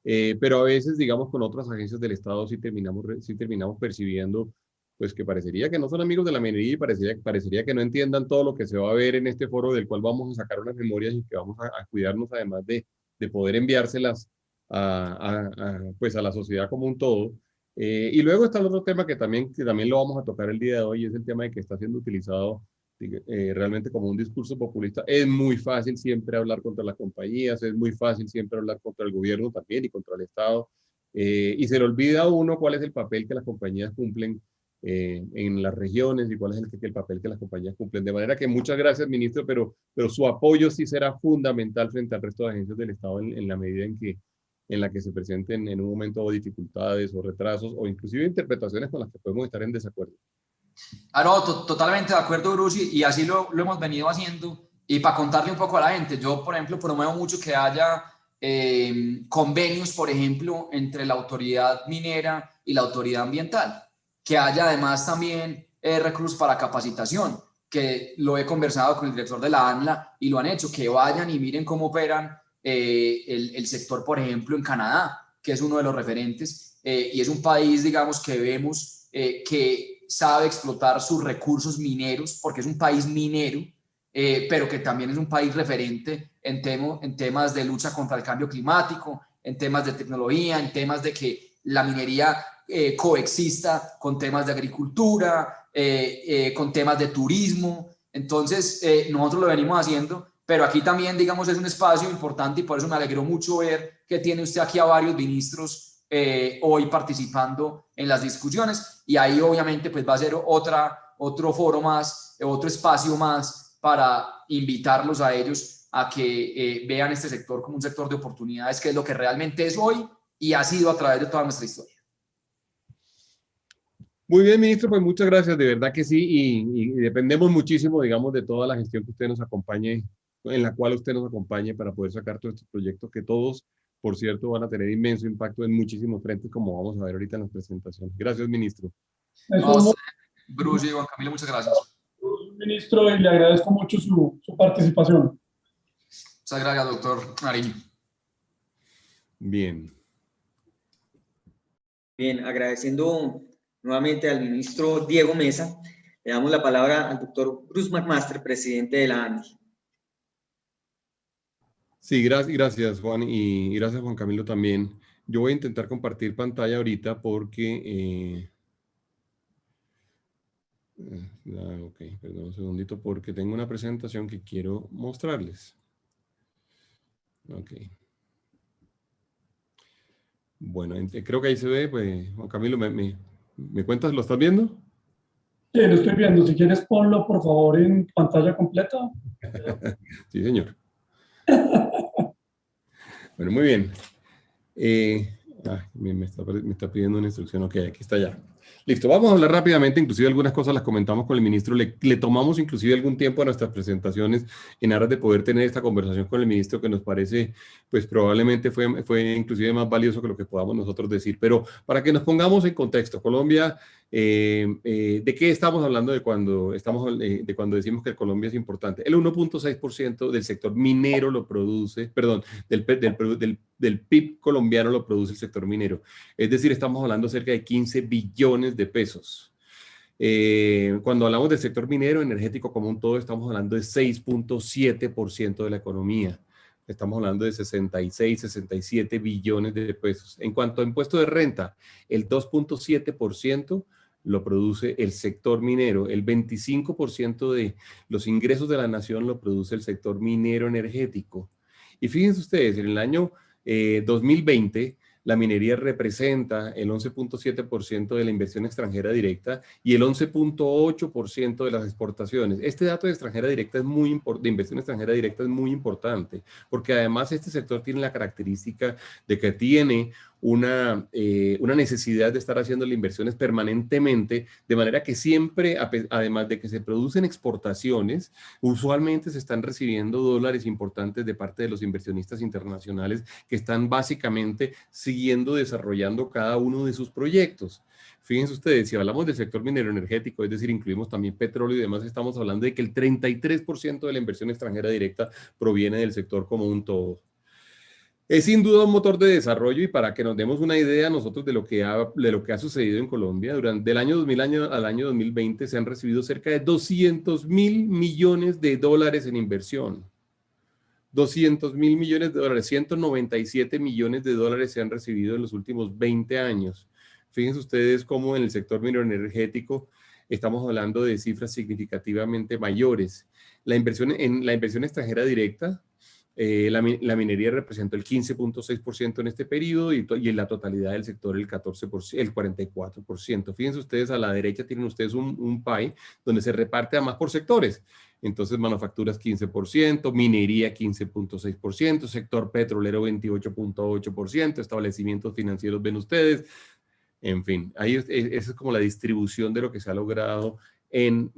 S2: pero a veces, digamos, con otras agencias del Estado sí terminamos percibiendo pues que parecería que no son amigos de la minería y parecería que no entiendan todo lo que se va a ver en este foro del cual vamos a sacar unas memorias y que vamos a cuidarnos además de poder enviárselas pues a la sociedad como un todo. Y luego está el otro tema que también lo vamos a tocar el día de hoy, es el tema de que está siendo utilizado realmente como un discurso populista. Es muy fácil siempre hablar contra las compañías, es muy fácil siempre hablar contra el gobierno también y contra el Estado. Y se le olvida a uno cuál es el papel que las compañías cumplen en las regiones y cuál es el papel que las compañías cumplen. De manera que muchas gracias, ministro, pero su apoyo sí será fundamental frente al resto de agencias del Estado en la medida en la que se presenten en un momento dificultades o retrasos o inclusive interpretaciones con las que podemos estar en desacuerdo.
S3: No, totalmente de acuerdo, Bruce, y así lo hemos venido haciendo. Y para contarle un poco a la gente, yo, por ejemplo, promuevo mucho que haya convenios, por ejemplo, entre la autoridad minera y la autoridad ambiental, que haya además también recursos para capacitación, que lo he conversado con el director de la ANLA y lo han hecho, que vayan y miren cómo operan el sector, por ejemplo, en Canadá, que es uno de los referentes, y es un país, digamos, que vemos que sabe explotar sus recursos mineros, porque es un país minero, pero que también es un país referente en temas de lucha contra el cambio climático, en temas de tecnología, en temas de que la minería coexista con temas de agricultura, con temas de turismo. Entonces, nosotros lo venimos haciendo, pero aquí también, digamos, es un espacio importante y por eso me alegró mucho ver que tiene usted aquí a varios ministros hoy participando en las discusiones, y ahí obviamente pues va a ser otro foro más, otro espacio más para invitarlos a ellos a que vean este sector como un sector de oportunidades, que es lo que realmente es hoy y ha sido a través de toda nuestra historia.
S2: Muy bien, ministro, pues muchas gracias, de verdad que sí, y dependemos muchísimo, digamos, de toda la gestión que usted nos acompañe, en la cual usted nos acompañe para poder sacar todos estos proyectos que todos por cierto, van a tener inmenso impacto en muchísimos frentes, como vamos a ver ahorita en las presentaciones. Gracias, ministro.
S4: Eso,
S3: Bruce y Juan Camilo, muchas gracias.
S4: ministro, y le agradezco mucho su participación.
S3: Muchas gracias, doctor Nariño.
S2: Bien.
S1: Bien, agradeciendo nuevamente al ministro Diego Mesa, le damos la palabra al doctor Bruce McMaster, presidente de la ANDI.
S2: Sí, gracias Juan, y gracias Juan Camilo también. Yo voy a intentar compartir pantalla ahorita porque... ok, perdón un segundito porque tengo una presentación que quiero mostrarles. Ok. Bueno, creo que ahí se ve, pues, Juan Camilo, ¿me cuentas? ¿Lo estás viendo?
S4: Sí, lo estoy viendo. Si quieres, ponlo, por favor, en pantalla completa.
S2: Sí, señor. Bueno, muy bien. Me está pidiendo una instrucción. Ok, aquí está ya. Listo, vamos a hablar rápidamente, inclusive algunas cosas las comentamos con el ministro, le tomamos inclusive algún tiempo a nuestras presentaciones en aras de poder tener esta conversación con el ministro que nos parece, pues probablemente fue inclusive más valioso que lo que podamos nosotros decir, pero para que nos pongamos en contexto, Colombia, ¿de qué estamos hablando de cuando decimos que Colombia es importante? El 1.6% del sector minero lo produce, perdón, del PIB colombiano lo produce el sector minero. Es decir, estamos hablando cerca de 15 billones de pesos. Cuando hablamos del sector minero, energético como un todo, estamos hablando de 6.7% de la economía. Estamos hablando de 66, 67 billones de pesos. En cuanto a impuesto de renta, el 2.7% lo produce el sector minero. El 25% de los ingresos de la nación lo produce el sector minero energético. Y fíjense ustedes, en el año 2020, la minería representa el 11.7% de la inversión extranjera directa y el 11.8% de las exportaciones. Este dato de extranjera directa es de inversión extranjera directa es muy importante, porque además este sector tiene la característica de que tiene una necesidad de estar haciendo las inversiones permanentemente, de manera que siempre, además de que se producen exportaciones, usualmente se están recibiendo dólares importantes de parte de los inversionistas internacionales que están básicamente siguiendo desarrollando cada uno de sus proyectos. Fíjense ustedes, si hablamos del sector minero energético, es decir, incluimos también petróleo y demás, estamos hablando de que el 33% de la inversión extranjera directa proviene del sector como un todo. Es sin duda un motor de desarrollo y para que nos demos una idea nosotros de lo que ha sucedido en Colombia, durante el año 2000 al año 2020 se han recibido cerca de 200.000 millones de dólares en inversión. 200.000 millones de dólares, 197 millones de dólares se han recibido en los últimos 20 años. Fíjense ustedes cómo en el sector minero energético estamos hablando de cifras significativamente mayores. La inversión extranjera directa, la minería representó el 15.6% en este periodo y en la totalidad del sector el 44%. Fíjense ustedes, a la derecha tienen ustedes un pie donde se reparte además por sectores. Entonces, manufacturas 15%, minería 15.6%, sector petrolero 28.8%, establecimientos financieros ven ustedes. En fin, ahí esa es como la distribución de lo que se ha logrado en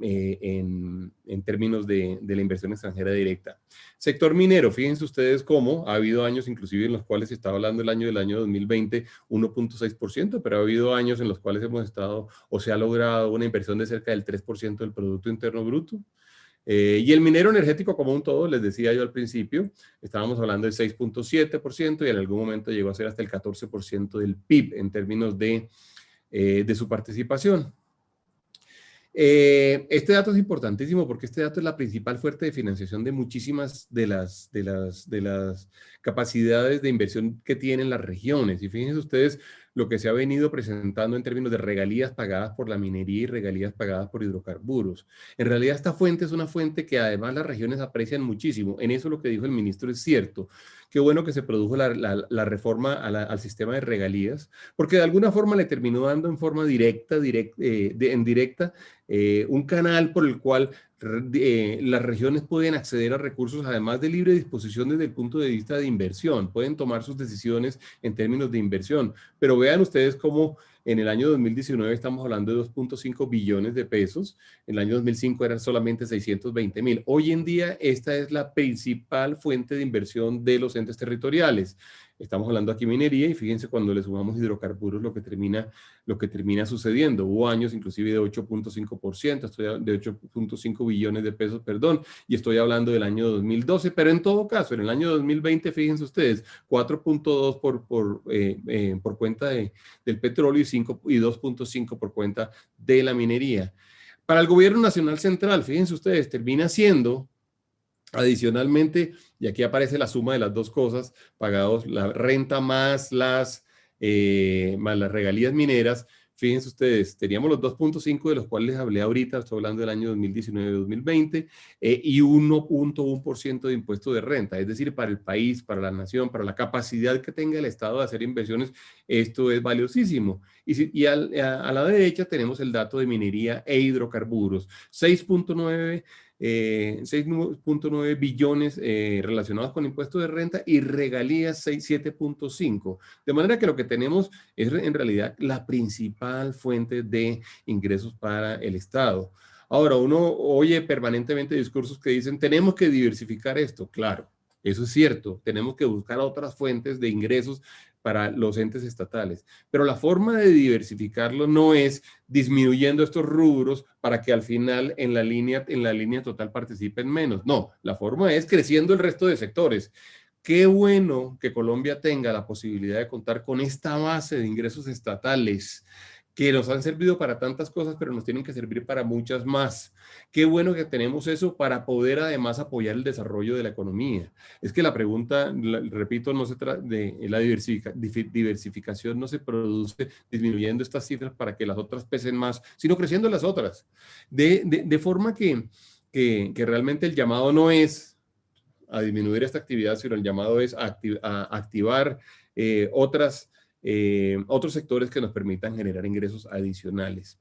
S2: términos de la inversión extranjera directa. Sector minero, fíjense ustedes cómo ha habido años inclusive en los cuales se está hablando del año 2020, 1.6%, pero ha habido años en los cuales hemos estado o se ha logrado una inversión de cerca del 3% del Producto Interno Bruto. Y el minero energético como un todo, les decía yo al principio, estábamos hablando del 6.7% y en algún momento llegó a ser hasta el 14% del PIB en términos de su participación. Este dato es importantísimo porque este dato es la principal fuente de financiación de muchísimas de las capacidades de inversión que tienen las regiones. Y fíjense ustedes lo que se ha venido presentando en términos de regalías pagadas por la minería y regalías pagadas por hidrocarburos. En realidad esta fuente es una fuente que además las regiones aprecian muchísimo. En eso lo que dijo el ministro es cierto. Qué bueno que se produjo la reforma al sistema de regalías, porque de alguna forma le terminó dando en forma directa un canal por el cual las regiones pueden acceder a recursos además de libre disposición desde el punto de vista de inversión, pueden tomar sus decisiones en términos de inversión, pero vean ustedes cómo En el año 2019 estamos hablando de 2.5 billones de pesos. En el año 2005 eran solamente 620.000. Hoy en día esta es la principal fuente de inversión de los entes territoriales. Estamos hablando aquí minería y fíjense cuando le sumamos hidrocarburos lo que termina sucediendo. Hubo años inclusive de 8.5%, de 8.5 billones de pesos, perdón, y estoy hablando del año 2012, pero en todo caso, en el año 2020, fíjense ustedes, 4.2 por cuenta del petróleo y 2.5 por cuenta de la minería. Para el gobierno nacional central, fíjense ustedes, termina siendo adicionalmente, y aquí aparece la suma de las dos cosas, pagados la renta más las regalías mineras. Fíjense ustedes, teníamos los 2.5 de los cuales les hablé ahorita, estoy hablando del año 2019-2020, y 1.1% de impuesto de renta. Es decir, para el país, para la nación, para la capacidad que tenga el Estado de hacer inversiones, esto es valiosísimo. Y a la derecha tenemos el dato de minería e hidrocarburos, 6.9 billones relacionados con impuestos de renta y regalías 7.5. De manera que lo que tenemos es en realidad la principal fuente de ingresos para el Estado. Ahora, uno oye permanentemente discursos que dicen, tenemos que diversificar esto. Claro, eso es cierto, tenemos que buscar otras fuentes de ingresos para los entes estatales. Pero la forma de diversificarlo no es disminuyendo estos rubros para que al final en la línea total participen menos. No, la forma es creciendo el resto de sectores. Qué bueno que Colombia tenga la posibilidad de contar con esta base de ingresos estatales que nos han servido para tantas cosas, pero nos tienen que servir para muchas más. Qué bueno que tenemos eso para poder además apoyar el desarrollo de la economía. Es que la pregunta, repito, no se trata de la diversificación, no se produce disminuyendo estas cifras para que las otras pesen más, sino creciendo las otras. De forma que realmente el llamado no es a disminuir esta actividad, sino el llamado es a activar otros sectores que nos permitan generar ingresos adicionales.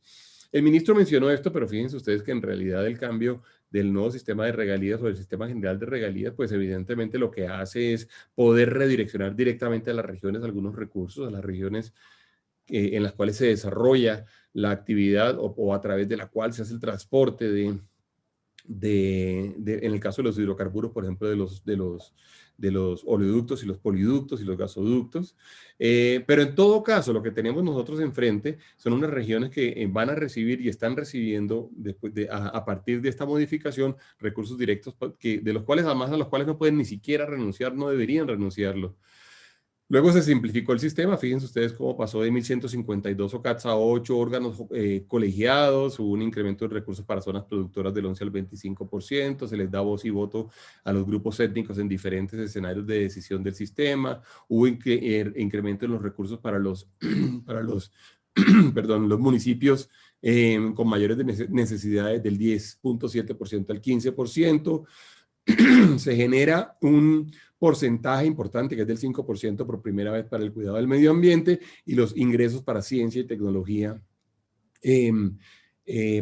S2: El ministro mencionó esto, pero fíjense ustedes que en realidad el cambio del nuevo sistema de regalías o del sistema general de regalías, pues evidentemente lo que hace es poder redireccionar directamente a las regiones algunos recursos, a las regiones en las cuales se desarrolla la actividad o a través de la cual se hace el transporte en el caso de los hidrocarburos, por ejemplo, de los oleoductos y los poliductos y los gasoductos. Pero en todo caso, lo que tenemos nosotros enfrente son unas regiones que van a recibir y están recibiendo a partir de esta modificación recursos directos de los cuales además a los cuales no pueden ni siquiera renunciar, no deberían renunciarlo. Luego se simplificó el sistema, fíjense ustedes cómo pasó de 1.152 OCATs a 8 órganos colegiados, hubo un incremento de recursos para zonas productoras del 11 al 25%, se les da voz y voto a los grupos étnicos en diferentes escenarios de decisión del sistema, hubo incremento en los recursos para los municipios con mayores necesidades del 10.7% al 15%, se genera un porcentaje importante que es del 5% por primera vez para el cuidado del medio ambiente y los ingresos para ciencia y tecnología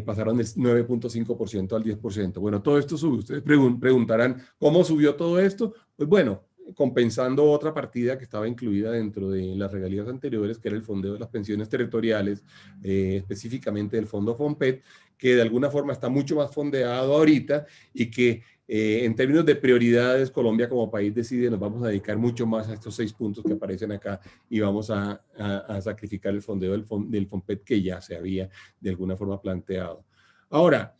S2: pasaron del 9.5% al 10%. Bueno, todo esto sube. Ustedes preguntarán, ¿cómo subió todo esto? Pues bueno, compensando otra partida que estaba incluida dentro de las regalías anteriores, que era el fondeo de las pensiones territoriales, específicamente del fondo FOMPET, que de alguna forma está mucho más fondeado ahorita y que en términos de prioridades, Colombia como país decide, nos vamos a dedicar mucho más a estos 6 puntos que aparecen acá y vamos a sacrificar el fondeo del FOMPET que ya se había de alguna forma planteado. Ahora,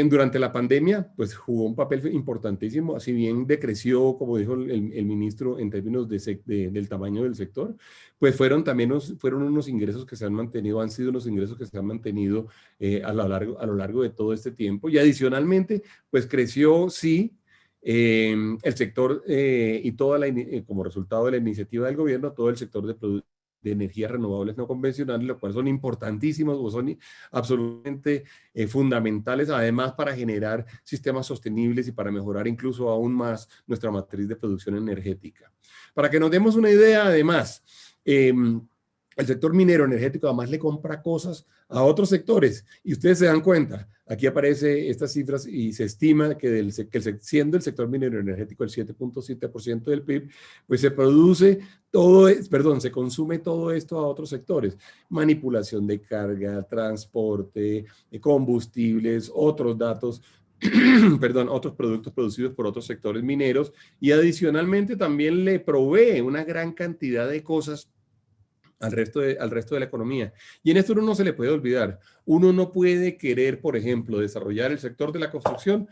S2: durante la pandemia, pues jugó un papel importantísimo, si bien decreció, como dijo el ministro, en términos del tamaño del sector, pues fueron unos ingresos que se han mantenido, han sido unos ingresos que se han mantenido a lo largo de todo este tiempo. Y adicionalmente, pues creció, sí, el sector y como resultado de la iniciativa del gobierno, todo el sector de energías renovables no convencionales, lo cual son importantísimos o son absolutamente fundamentales, además para generar sistemas sostenibles y para mejorar incluso aún más nuestra matriz de producción energética. Para que nos demos una idea, además, el sector minero energético además le compra cosas a otros sectores y ustedes se dan cuenta, aquí aparece estas cifras y se estima que, siendo el sector minero energético el 7.7% del PIB, pues se produce todo, perdón, se consume todo esto a otros sectores, manipulación de carga, transporte, combustibles, otros datos, perdón, otros productos producidos por otros sectores mineros y adicionalmente también le provee una gran cantidad de cosas al resto de la economía. Y en esto uno no se le puede olvidar. Uno no puede querer, por ejemplo, desarrollar el sector de la construcción,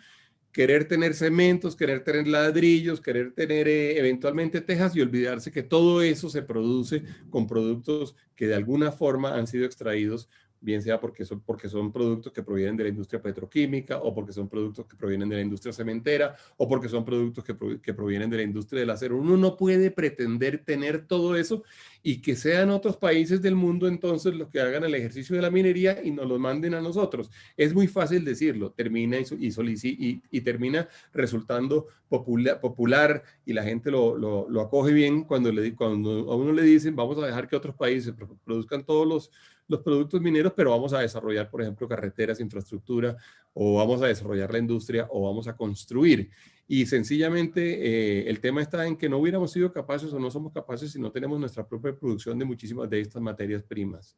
S2: querer tener cementos, querer tener ladrillos, querer tener eventualmente tejas y olvidarse que todo eso se produce con productos que de alguna forma han sido extraídos, bien sea porque son productos que provienen de la industria petroquímica o porque son productos que provienen de la industria cementera o porque son productos que provienen de la industria del acero. Uno no puede pretender tener todo eso y que sean otros países del mundo entonces los que hagan el ejercicio de la minería y nos lo manden a nosotros. Es muy fácil decirlo, termina y termina resultando popular y la gente lo acoge bien cuando a uno le dicen vamos a dejar que otros países produzcan todos los productos mineros, pero vamos a desarrollar, por ejemplo, carreteras, infraestructura, o vamos a desarrollar la industria, o vamos a construir. Y sencillamente el tema está en que no hubiéramos sido capaces o no somos capaces si no tenemos nuestra propia producción de muchísimas de estas materias primas.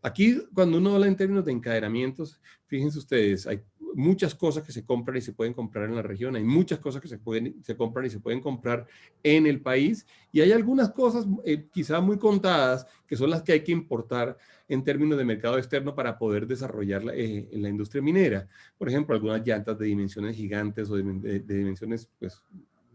S2: Aquí, cuando uno habla en términos de encadenamientos, fíjense ustedes, hay muchas cosas que se compran y se pueden comprar en la región, hay muchas cosas que se compran y se pueden comprar en el país, y hay algunas cosas quizá muy contadas que son las que hay que importar en términos de mercado externo para poder desarrollar en la industria minera. Por ejemplo, algunas llantas de dimensiones gigantes o de dimensiones pues,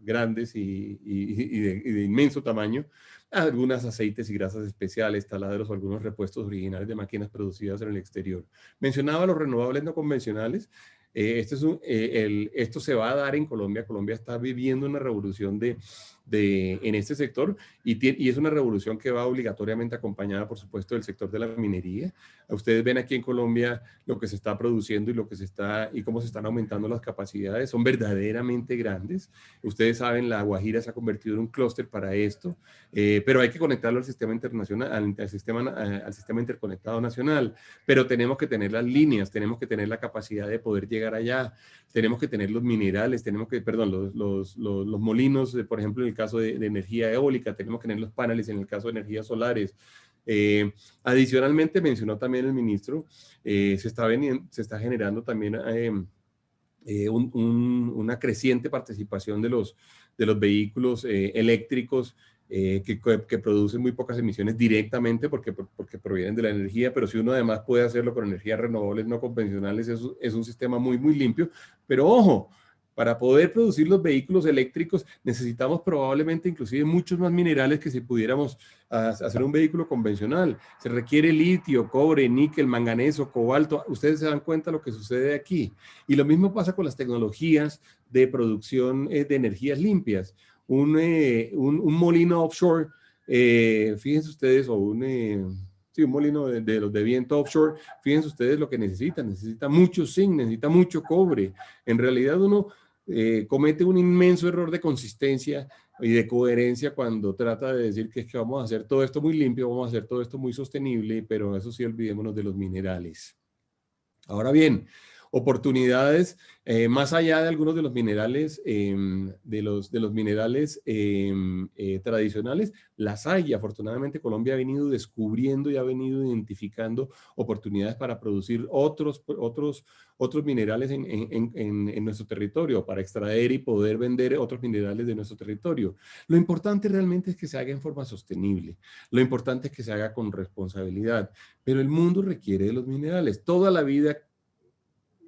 S2: grandes y de inmenso tamaño, algunos aceites y grasas especiales, taladros o algunos repuestos originales de máquinas producidas en el exterior. Mencionaba los renovables no convencionales. Esto se va a dar en Colombia. Colombia está viviendo una revolución en este sector y es una revolución que va obligatoriamente acompañada, por supuesto, del sector de la minería. Ustedes ven aquí en Colombia lo que se está produciendo y cómo se están aumentando las capacidades. Son verdaderamente grandes. Ustedes saben, La Guajira se ha convertido en un clúster para esto, pero hay que conectarlo al sistema internacional, al sistema interconectado nacional. Pero tenemos que tener las líneas, tenemos que tener la capacidad de poder llegar allá, tenemos que tener los minerales, los molinos, por ejemplo, en el caso de energía eólica, tenemos que tener los paneles en el caso de energías solares. Adicionalmente, mencionó también el ministro, se está generando también una creciente participación de los vehículos eléctricos que producen muy pocas emisiones directamente porque provienen de la energía, pero si uno además puede hacerlo con energías renovables no convencionales, es un sistema muy, muy limpio. Pero ojo, para poder producir los vehículos eléctricos necesitamos probablemente inclusive muchos más minerales que si pudiéramos hacer un vehículo convencional. Se requiere litio, cobre, níquel, manganeso, cobalto. Ustedes se dan cuenta de lo que sucede aquí. Y lo mismo pasa con las tecnologías de producción de energías limpias. Un molino offshore, fíjense ustedes, o un molino de los de viento offshore, fíjense ustedes lo que necesita mucho zinc, necesita mucho cobre. En realidad uno comete un inmenso error de consistencia y de coherencia cuando trata de decir que es que vamos a hacer todo esto muy limpio, vamos a hacer todo esto muy sostenible, pero eso sí, olvidémonos de los minerales. Ahora bien, oportunidades más allá de algunos de los minerales, tradicionales, las hay. Afortunadamente Colombia ha venido descubriendo y ha venido identificando oportunidades para producir otros minerales en nuestro territorio, para extraer y poder vender otros minerales de nuestro territorio. Lo importante realmente es que se haga en forma sostenible. Lo importante es que se haga con responsabilidad. Pero el mundo requiere de los minerales. Toda la vida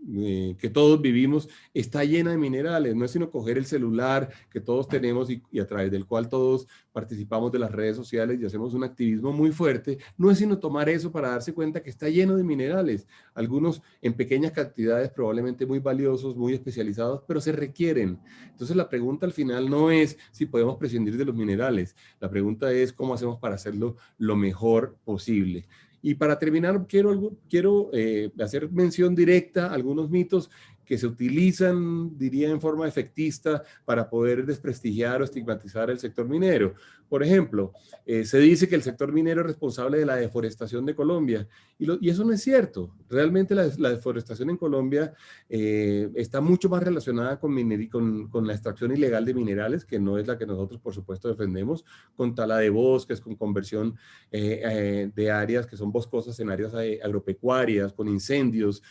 S2: que todos vivimos está llena de minerales. No es sino coger el celular que todos tenemos y a través del cual todos participamos de las redes sociales y hacemos un activismo muy fuerte. No es sino tomar eso para darse cuenta que está lleno de minerales. Algunos en pequeñas cantidades, probablemente muy valiosos, muy especializados, pero se requieren. Entonces la pregunta al final no es si podemos prescindir de los minerales. La pregunta es cómo hacemos para hacerlo lo mejor posible. Y para terminar, quiero hacer mención directa a algunos mitos que se utilizan, diría, en forma efectista para poder desprestigiar o estigmatizar el sector minero. Por ejemplo, se dice que el sector minero es responsable de la deforestación de Colombia, y eso no es cierto. Realmente la deforestación en Colombia está mucho más relacionada con la extracción ilegal de minerales, que no es la que nosotros, por supuesto, defendemos, con tala de bosques, con conversión de áreas que son boscosas en áreas agropecuarias, con incendios,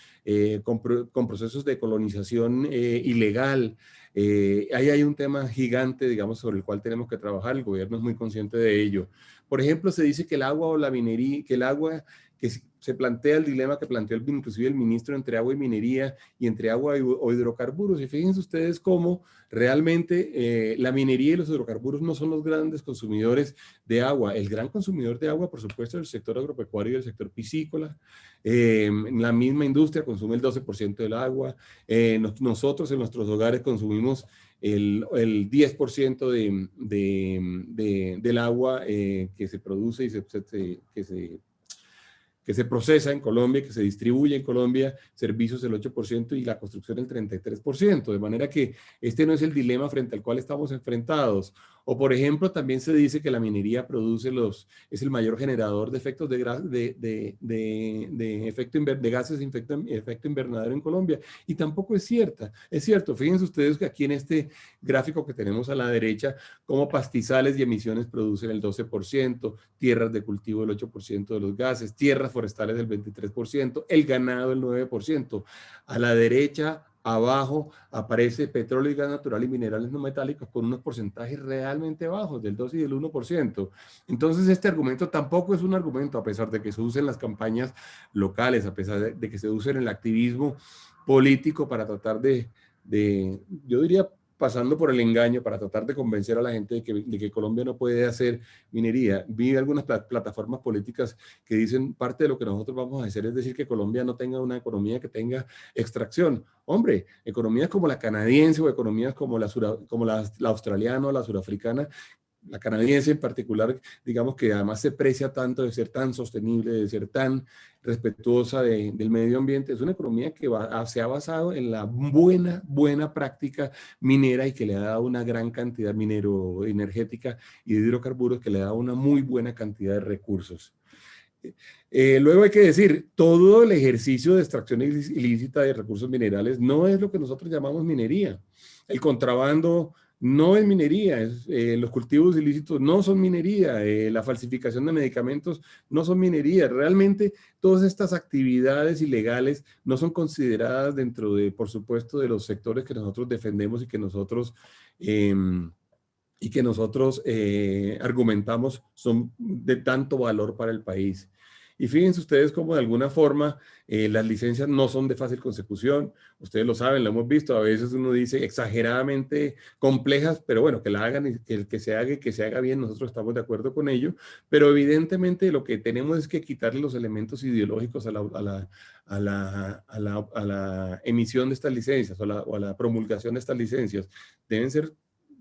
S2: con procesos de colonización ilegal. Ahí hay un tema gigante, digamos, sobre el cual tenemos que trabajar. El gobierno es muy consciente de ello. Por ejemplo, se dice que el agua o la minería, que se plantea el dilema que planteó inclusive el ministro entre agua y minería y entre agua o hidrocarburos. Y fíjense ustedes cómo realmente la minería y los hidrocarburos no son los grandes consumidores de agua. El gran consumidor de agua, por supuesto, es el sector agropecuario y el sector piscícola. La misma industria consume el 12% del agua. Nosotros en nuestros hogares consumimos el 10% del agua que se produce y que se procesa en Colombia, que se distribuye en Colombia, servicios el 8% y la construcción el 33%, de manera que este no es el dilema frente al cual estamos enfrentados. O, por ejemplo, también se dice que la minería es el mayor generador de efectos de gases de efecto invernadero en Colombia, y tampoco es cierto. Fíjense ustedes que aquí en este gráfico que tenemos a la derecha, como pastizales y emisiones producen el 12%, tierras de cultivo el 8% de los gases, tierras forestales el 23%, el ganado el 9%. A la derecha, abajo, aparece petróleo y gas natural y minerales no metálicos con unos porcentajes realmente bajos, del 2 y del 1%. Entonces, este argumento tampoco es un argumento, a pesar de que se use en las campañas locales, a pesar de que se use en el activismo político para tratar yo diría, pasando por el engaño, para tratar de convencer a la gente de que Colombia no puede hacer minería. Vi algunas plataformas políticas que dicen parte de lo que nosotros vamos a hacer es decir que Colombia no tenga una economía que tenga extracción. Hombre, economías como la canadiense o economías como la australiana o la surafricana, la canadiense en particular, digamos que además se precia tanto de ser tan sostenible, de ser tan respetuosa del medio ambiente. Es una economía que se ha basado en la buena práctica minera y que le ha dado una gran cantidad minero-energética y de hidrocarburos que le ha dado una muy buena cantidad de recursos. Luego hay que decir, todo el ejercicio de extracción ilícita de recursos minerales no es lo que nosotros llamamos minería. El contrabando no es minería, los cultivos ilícitos no son minería, la falsificación de medicamentos no son minería. Realmente todas estas actividades ilegales no son consideradas dentro por supuesto, de los sectores que nosotros defendemos y que nosotros argumentamos son de tanto valor para el país. Y fíjense ustedes cómo de alguna forma las licencias no son de fácil consecución. Ustedes lo saben, lo hemos visto. A veces uno dice exageradamente complejas, pero bueno, que la hagan y que se haga y que se haga bien. Nosotros estamos de acuerdo con ello. Pero evidentemente lo que tenemos es que quitarle los elementos ideológicos a la emisión de estas licencias o a la promulgación de estas licencias. Deben ser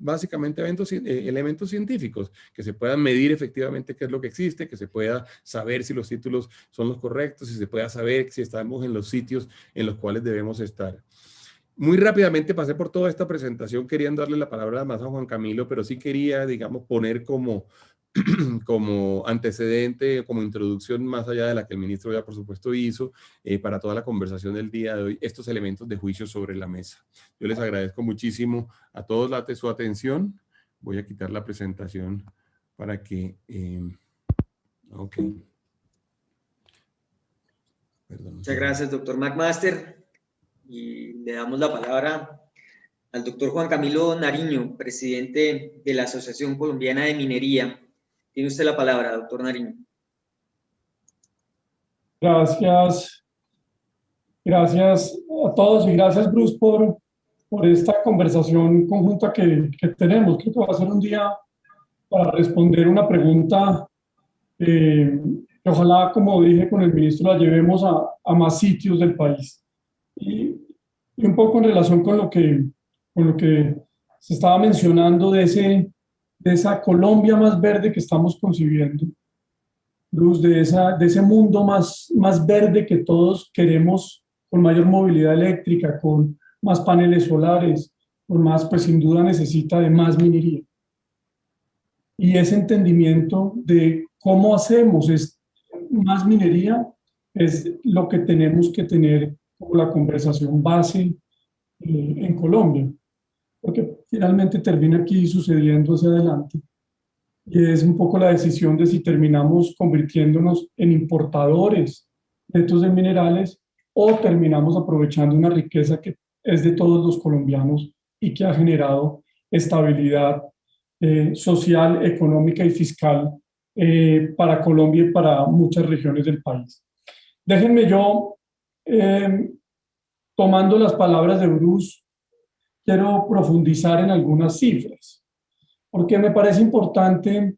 S2: básicamente elementos científicos, que se puedan medir efectivamente qué es lo que existe, que se pueda saber si los títulos son los correctos, si se pueda saber si estamos en los sitios en los cuales debemos estar. Muy rápidamente pasé por toda esta presentación, querían darle la palabra más a Juan Camilo, pero sí quería, digamos, poner como antecedente, como introducción, más allá de la que el ministro ya por supuesto hizo, para toda la conversación del día de hoy, estos elementos de juicio sobre la mesa. Yo les agradezco muchísimo a todos su atención. Voy a quitar la presentación para que... ok.
S1: Perdón. Muchas gracias, doctor McMaster. Y le damos la palabra al doctor Juan Camilo Nariño, presidente de la Asociación Colombiana de Minería. Tiene usted la palabra, doctor Nariño.
S4: Gracias. Gracias a todos y gracias, Bruce, por esta conversación conjunta que tenemos. Creo que va a ser un día para responder una pregunta que ojalá, como dije con el ministro, la llevemos a más sitios del país. Y un poco en relación con lo que se estaba mencionando de esa Colombia más verde que estamos concibiendo, Luz, de ese mundo más verde que todos queremos, con mayor movilidad eléctrica, con más paneles solares, por más, pues sin duda necesita de más minería. Y ese entendimiento de cómo hacemos más minería es lo que tenemos que tener como la conversación base en Colombia, porque finalmente termina aquí sucediendo hacia adelante. Y es un poco la decisión de si terminamos convirtiéndonos en importadores netos de minerales o terminamos aprovechando una riqueza que es de todos los colombianos y que ha generado estabilidad social, económica y fiscal para Colombia y para muchas regiones del país. Déjenme yo, tomando las palabras de Bruce, quiero profundizar en algunas cifras, porque me parece importante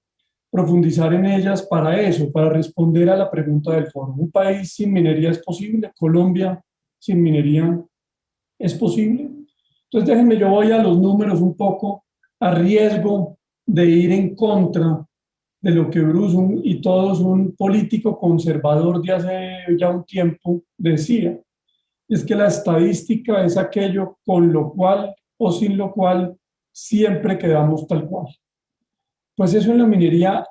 S4: profundizar en ellas para eso, para responder a la pregunta del foro. ¿Un país sin minería es posible? ¿Colombia sin minería es posible? Entonces déjenme, yo voy a los números un poco a riesgo de ir en contra de lo que Bruce y todos un político conservador de hace ya un tiempo decía. Es que la estadística es aquello con lo cual o sin lo cual siempre quedamos tal cual. Pues eso en la minería,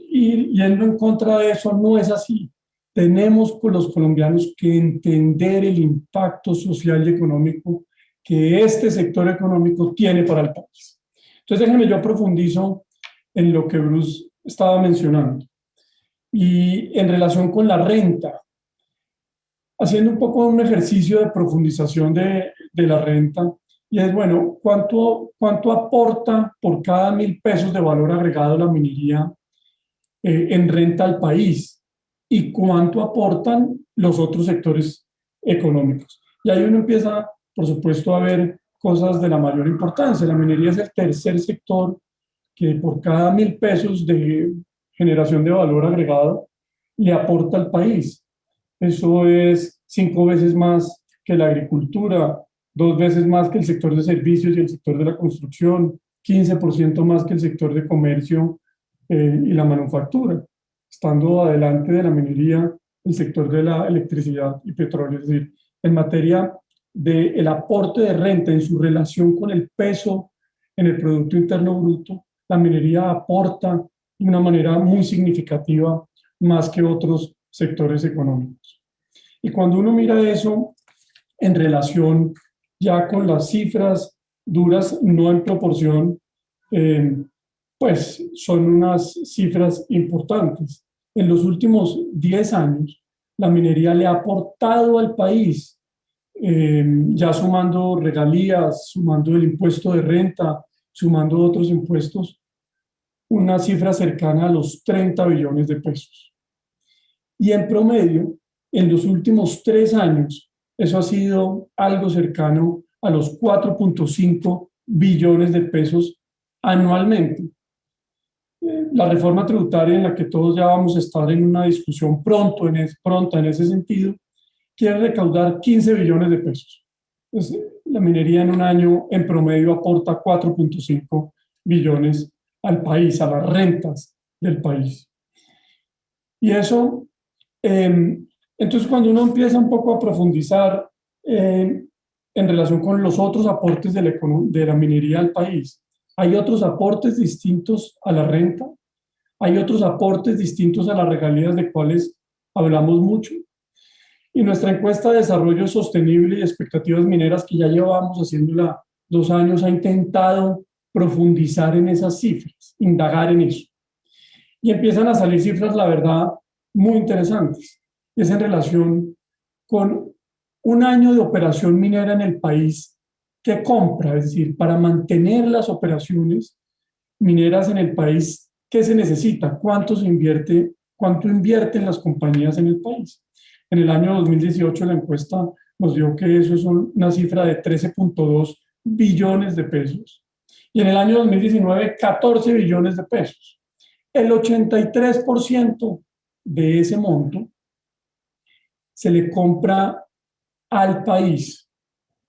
S4: ir yendo en contra de eso, no es así. Tenemos con los colombianos que entender el impacto social y económico que este sector económico tiene para el país. Entonces déjenme yo profundizo en lo que Bruce estaba mencionando. Y en relación con la renta, haciendo un poco un ejercicio de profundización de la renta, y es, bueno, ¿cuánto aporta por cada 1.000 pesos de valor agregado la minería en renta al país? ¿Y cuánto aportan los otros sectores económicos? Y ahí uno empieza, por supuesto, a ver cosas de la mayor importancia. La minería es el tercer sector que por cada 1.000 pesos de generación de valor agregado le aporta al país. Eso es 5 veces más que la agricultura, 2 veces más que el sector de servicios y el sector de la construcción, 15% más que el sector de comercio y la manufactura, estando adelante de la minería, el sector de la electricidad y petróleo. Es decir, en materia del aporte de renta en su relación con el peso en el Producto Interno Bruto, la minería aporta de una manera muy significativa más que otros sectores económicos. Y cuando uno mira eso en relación ya con las cifras duras, no en proporción, pues son unas cifras importantes. En los últimos 10 años, la minería le ha aportado al país, ya sumando regalías, sumando el impuesto de renta, sumando otros impuestos, una cifra cercana a los 30 billones de pesos. Y en promedio, en los últimos 3 años, eso ha sido algo cercano a los 4.5 billones de pesos anualmente. La reforma tributaria, en la que todos ya vamos a estar en una discusión pronta en ese sentido, quiere recaudar 15 billones de pesos. Entonces, la minería en un año en promedio aporta 4.5 billones al país, a las rentas del país. Y eso, entonces cuando uno empieza un poco a profundizar en relación con los otros aportes de la minería al país, hay otros aportes distintos a la renta, hay otros aportes distintos a las regalías de cuales hablamos mucho. Y nuestra encuesta de desarrollo sostenible y expectativas mineras, que ya llevamos haciéndola 2 años, ha intentado profundizar en esas cifras, indagar en eso. Y empiezan a salir cifras, la verdad, muy interesantes. Es en relación con un año de operación minera en el país que compra, es decir, para mantener las operaciones mineras en el país, ¿qué se necesita? ¿Cuánto invierten las compañías en el país? En el año 2018 la encuesta nos dio que eso es una cifra de 13.2 billones de pesos. Y en el año 2019, 14 billones de pesos. El 83% de ese monto se le compra al país.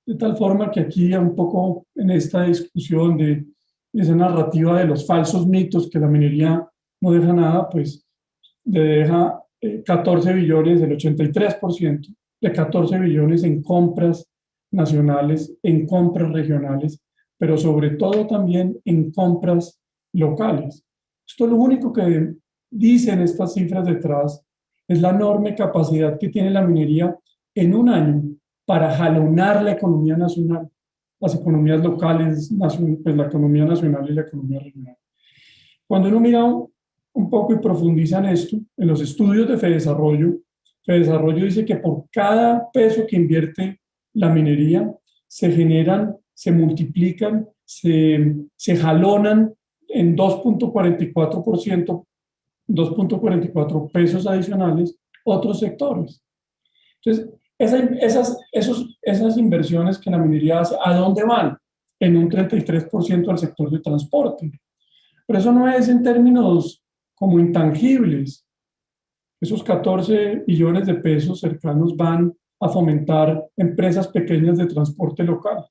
S4: De tal forma que aquí un poco en esta discusión de esa narrativa de los falsos mitos que la minería no deja nada, pues le deja 14 billones, el 83% de 14 billones en compras nacionales, en compras regionales, pero sobre todo también en compras locales. Esto es lo único que dicen estas cifras detrás, es la enorme capacidad que tiene la minería en un año para jalonar la economía nacional, las economías locales, pues la economía nacional y la economía regional. Cuando uno mira un poco y profundiza en esto, en los estudios de FEDesarrollo dice que por cada peso que invierte la minería, se generan, se multiplican, se jalonan en 2.44%, 2.44 pesos adicionales otros sectores. Entonces, esas inversiones que la minería hace, ¿a dónde van? En un 33% al sector de transporte. Pero eso no es en términos como intangibles. Esos 14 billones de pesos cercanos van a fomentar empresas pequeñas de transporte local.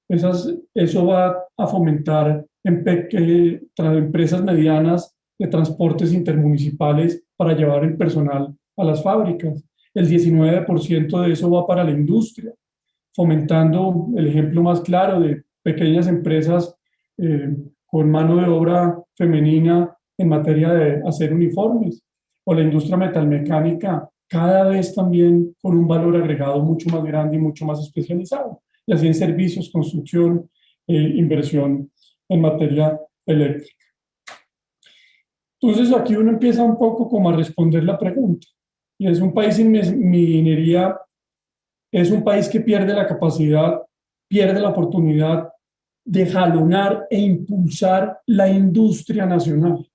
S4: Eso va a fomentar empresas medianas de transportes intermunicipales para llevar el personal a las fábricas. El 19% de eso va para la industria, fomentando el ejemplo más claro de pequeñas empresas con mano de obra femenina en materia de hacer uniformes, o la industria metalmecánica cada vez también con un valor agregado mucho más grande y mucho más especializado, y así en servicios, construcción, inversión en materia eléctrica. Entonces aquí uno empieza un poco como a responder la pregunta, y es un país sin minería, es un país que pierde la capacidad, pierde la oportunidad de jalonar e impulsar la industria nacional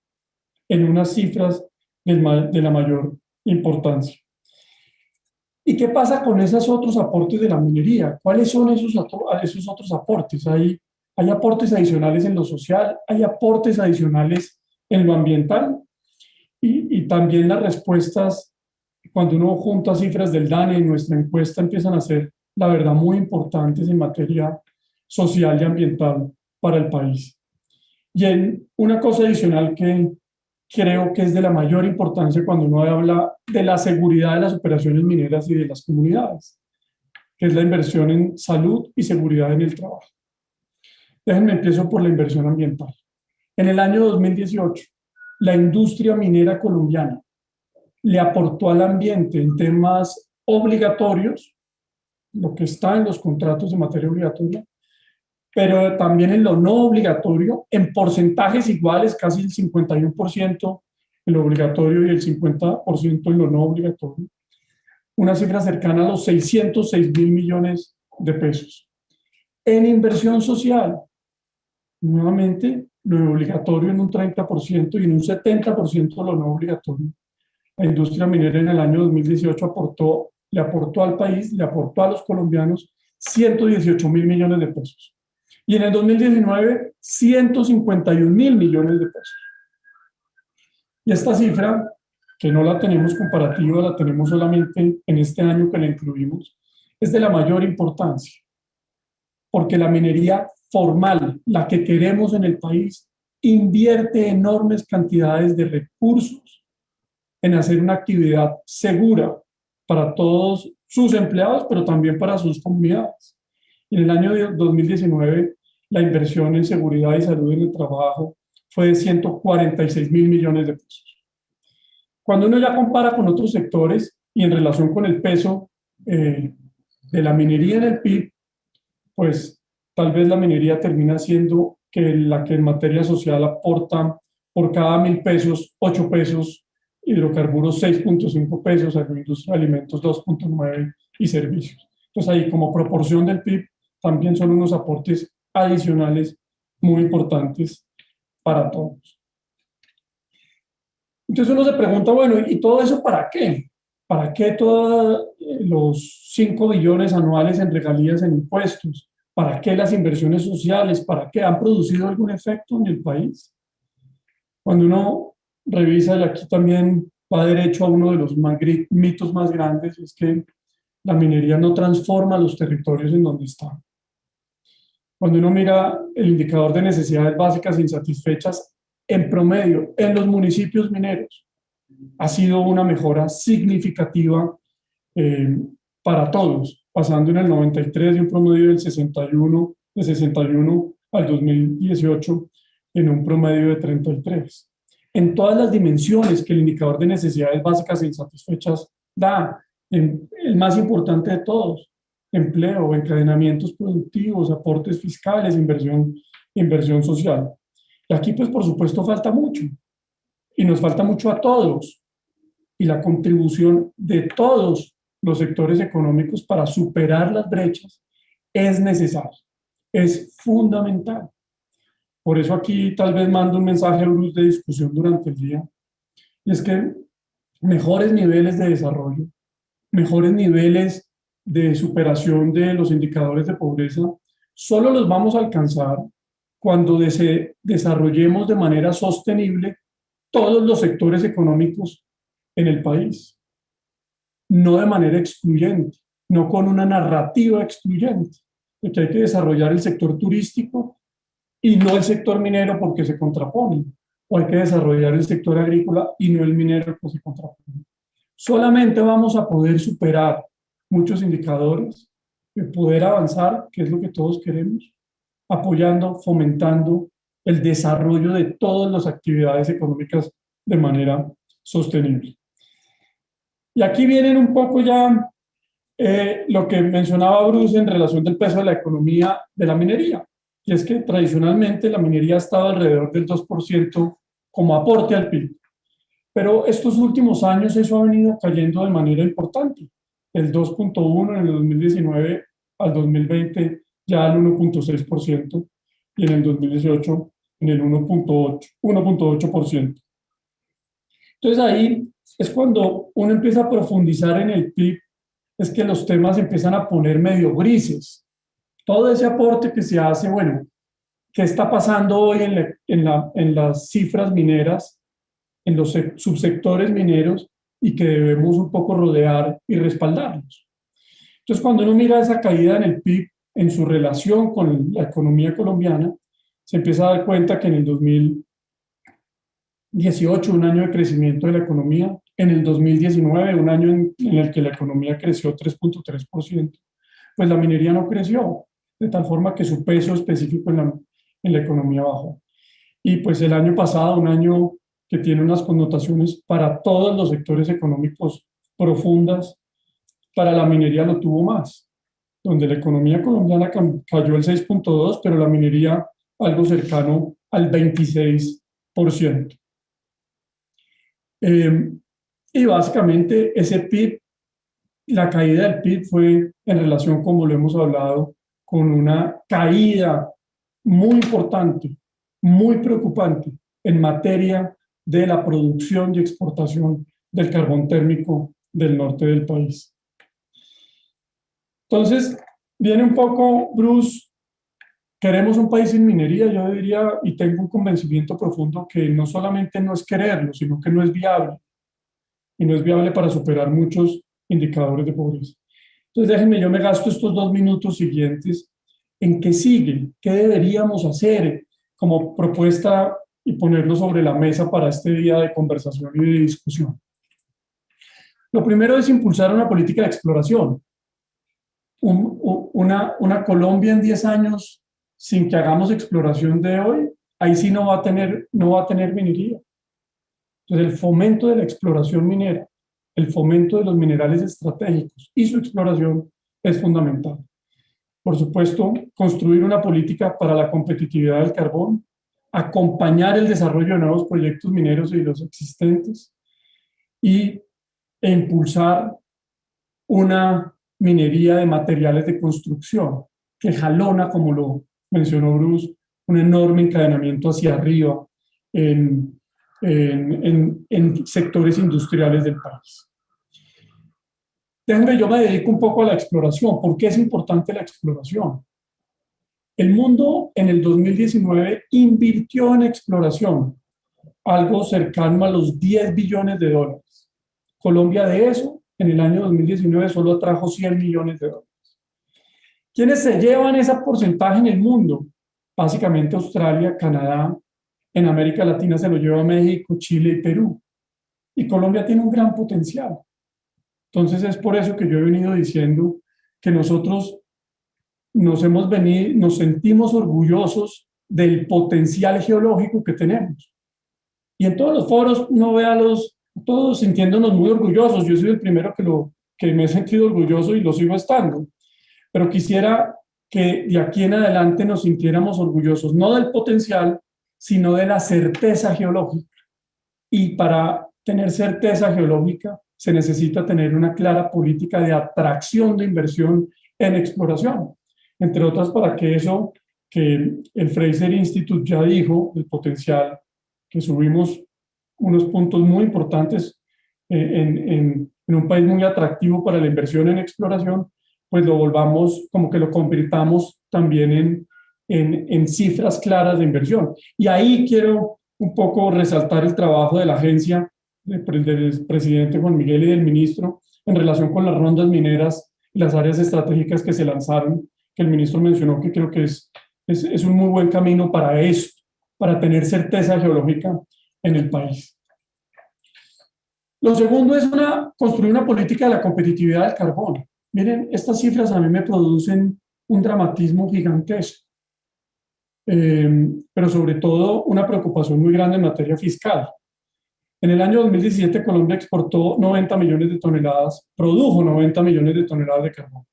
S4: en unas cifras de la mayor importancia. ¿Y qué pasa con esos otros aportes de la minería? ¿Cuáles son esos otros aportes? Hay aportes adicionales en lo social, hay aportes adicionales en lo ambiental, y también las respuestas, cuando uno junta cifras del DANE en nuestra encuesta, empiezan a ser, la verdad, muy importantes en materia social y ambiental para el país. Y en una cosa adicional que creo que es de la mayor importancia cuando uno habla de la seguridad de las operaciones mineras y de las comunidades, que es la inversión en salud y seguridad en el trabajo. Déjenme empiezo por la inversión ambiental. En el año 2018, la industria minera colombiana le aportó al ambiente en temas obligatorios, lo que está en los contratos de materia obligatoria, pero también en lo no obligatorio, en porcentajes iguales, casi el 51% en lo obligatorio y el 50% en lo no obligatorio, una cifra cercana a los 606.000 millones de pesos. En inversión social, nuevamente, lo obligatorio en un 30% y en un 70% lo no obligatorio. La industria minera en el año 2018 le aportó al país, le aportó a los colombianos 118.000 millones de pesos. Y en el 2019, 151.000 millones de pesos. Y esta cifra, que no la tenemos comparativa, la tenemos solamente en este año que la incluimos, es de la mayor importancia, porque la minería formal, la que queremos en el país, invierte enormes cantidades de recursos en hacer una actividad segura para todos sus empleados, pero también para sus comunidades. En el año 2019, la inversión en seguridad y salud en el trabajo fue de 146.000 millones de pesos. Cuando uno ya compara con otros sectores y en relación con el peso de la minería en el PIB, pues tal vez la minería termina siendo la que en materia social aporta por cada 1.000 pesos, 8 pesos, hidrocarburos 6.5 pesos, agroindustria, alimentos 2.9 y servicios. Entonces ahí como proporción del PIB también son unos aportes adicionales muy importantes para todos. Entonces uno se pregunta, bueno, ¿y todo eso para qué? ¿Para qué todos los 5 billones anuales en regalías en impuestos? ¿Para qué las inversiones sociales? ¿Para qué han producido algún efecto en el país? Cuando uno revisa, y aquí también va derecho a uno de los mitos más grandes, es que la minería no transforma los territorios en donde están. Cuando uno mira el indicador de necesidades básicas insatisfechas, en promedio, en los municipios mineros, ha sido una mejora significativa para todos. pasando en el 93 de un promedio del 61, de 61 al 2018 en un promedio de 33. En todas las dimensiones que el indicador de necesidades básicas e insatisfechas da, el más importante de todos, empleo, encadenamientos productivos, aportes fiscales, inversión social. Y aquí, pues, por supuesto, falta mucho. Y nos falta mucho a todos. Y la contribución de todos los sectores económicos para superar las brechas es necesaria, es fundamental. Por eso aquí tal vez mando un mensaje, Bruce, de discusión durante el día. Y es que mejores niveles de desarrollo, mejores niveles de superación de los indicadores de pobreza, solo los vamos a alcanzar cuando desarrollemos de manera sostenible todos los sectores económicos en el país, no de manera excluyente, no con una narrativa excluyente, de que hay que desarrollar el sector turístico y no el sector minero porque se contraponen, o hay que desarrollar el sector agrícola y no el minero porque se contraponen. Solamente vamos a poder superar muchos indicadores y poder avanzar, que es lo que todos queremos, apoyando, fomentando el desarrollo de todas las actividades económicas de manera sostenible. Y aquí vienen un poco ya lo que mencionaba Bruce en relación del peso de la economía de la minería, y es que tradicionalmente la minería ha estado alrededor del 2% como aporte al PIB. Pero estos últimos años eso ha venido cayendo de manera importante. El 2.1 en el 2019 al 2020 ya al 1.6% y en el 2018 en el 1.8%. Entonces ahí es cuando uno empieza a profundizar en el PIB, es que los temas empiezan a poner medio grises. Todo ese aporte que se hace, bueno, ¿qué está pasando hoy en las cifras mineras, en los subsectores mineros y que debemos un poco rodear y respaldarlos? Entonces, cuando uno mira esa caída en el PIB en su relación con la economía colombiana, se empieza a dar cuenta que en el 2018, un año de crecimiento de la economía, en el 2019, un año en el que la economía creció 3.3%, pues la minería no creció, de tal forma que su peso específico en la economía bajó. Y pues el año pasado, un año que tiene unas connotaciones para todos los sectores económicos profundas, para la minería lo tuvo más, donde la economía colombiana cayó el 6.2%, pero la minería algo cercano al 26%. Y básicamente ese PIB, la caída del PIB fue en relación, como lo hemos hablado, con una caída muy importante, muy preocupante en materia de la producción y exportación del carbón térmico del norte del país. Entonces, viene un poco, Bruce, queremos un país sin minería, yo diría, y tengo un convencimiento profundo que no solamente no es quererlo, sino que no es viable, y no es viable para superar muchos indicadores de pobreza. Entonces, déjenme, yo me gasto estos 2 minutos siguientes en qué sigue, qué deberíamos hacer como propuesta y ponerlo sobre la mesa para este día de conversación y de discusión. Lo primero es impulsar una política de exploración. Una Colombia en 10 años sin que hagamos exploración de hoy, ahí sí no va a tener minería. Entonces, el fomento de la exploración minera, el fomento de los minerales estratégicos y su exploración es fundamental. Por supuesto, construir una política para la competitividad del carbón, acompañar el desarrollo de nuevos proyectos mineros y los existentes e impulsar una minería de materiales de construcción que jalona, como lo mencionó Bruce, un enorme encadenamiento hacia arriba en sectores industriales del país. Déjenme, yo me dedico un poco a la exploración. ¿Por qué es importante la exploración? El mundo en el 2019 invirtió en exploración algo cercano a los 10 billones de dólares. Colombia de eso, en el año 2019 solo trajo 100 millones de dólares. ¿Quiénes se llevan ese porcentaje en el mundo? Básicamente Australia, Canadá. En América Latina se lo lleva México, Chile y Perú. Y Colombia tiene un gran potencial. Entonces es por eso que yo he venido diciendo que nosotros nos sentimos orgullosos del potencial geológico que tenemos. Y en todos los foros uno ve a todos sintiéndonos muy orgullosos. Yo soy el primero que me he sentido orgulloso y lo sigo estando. Pero quisiera que de aquí en adelante nos sintiéramos orgullosos, no del potencial, sino de la certeza geológica. Y para tener certeza geológica se necesita tener una clara política de atracción de inversión en exploración. Entre otras, para que eso que el Fraser Institute ya dijo, el potencial, que subimos unos puntos muy importantes en un país muy atractivo para la inversión en exploración, pues lo volvamos, como que lo convirtamos también en cifras claras de inversión. Y ahí quiero un poco resaltar el trabajo de la agencia del presidente Juan Miguel y del ministro en relación con las rondas mineras y las áreas estratégicas que se lanzaron, que el ministro mencionó, que creo que es un muy buen camino para esto, para tener certeza geológica en el país. Lo segundo es construir una política de la competitividad del carbón. Miren, estas cifras a mí me producen un dramatismo gigantesco, pero sobre todo una preocupación muy grande en materia fiscal. En el año 2017 Colombia exportó 90 millones de toneladas, produjo 90 millones de toneladas de carbón.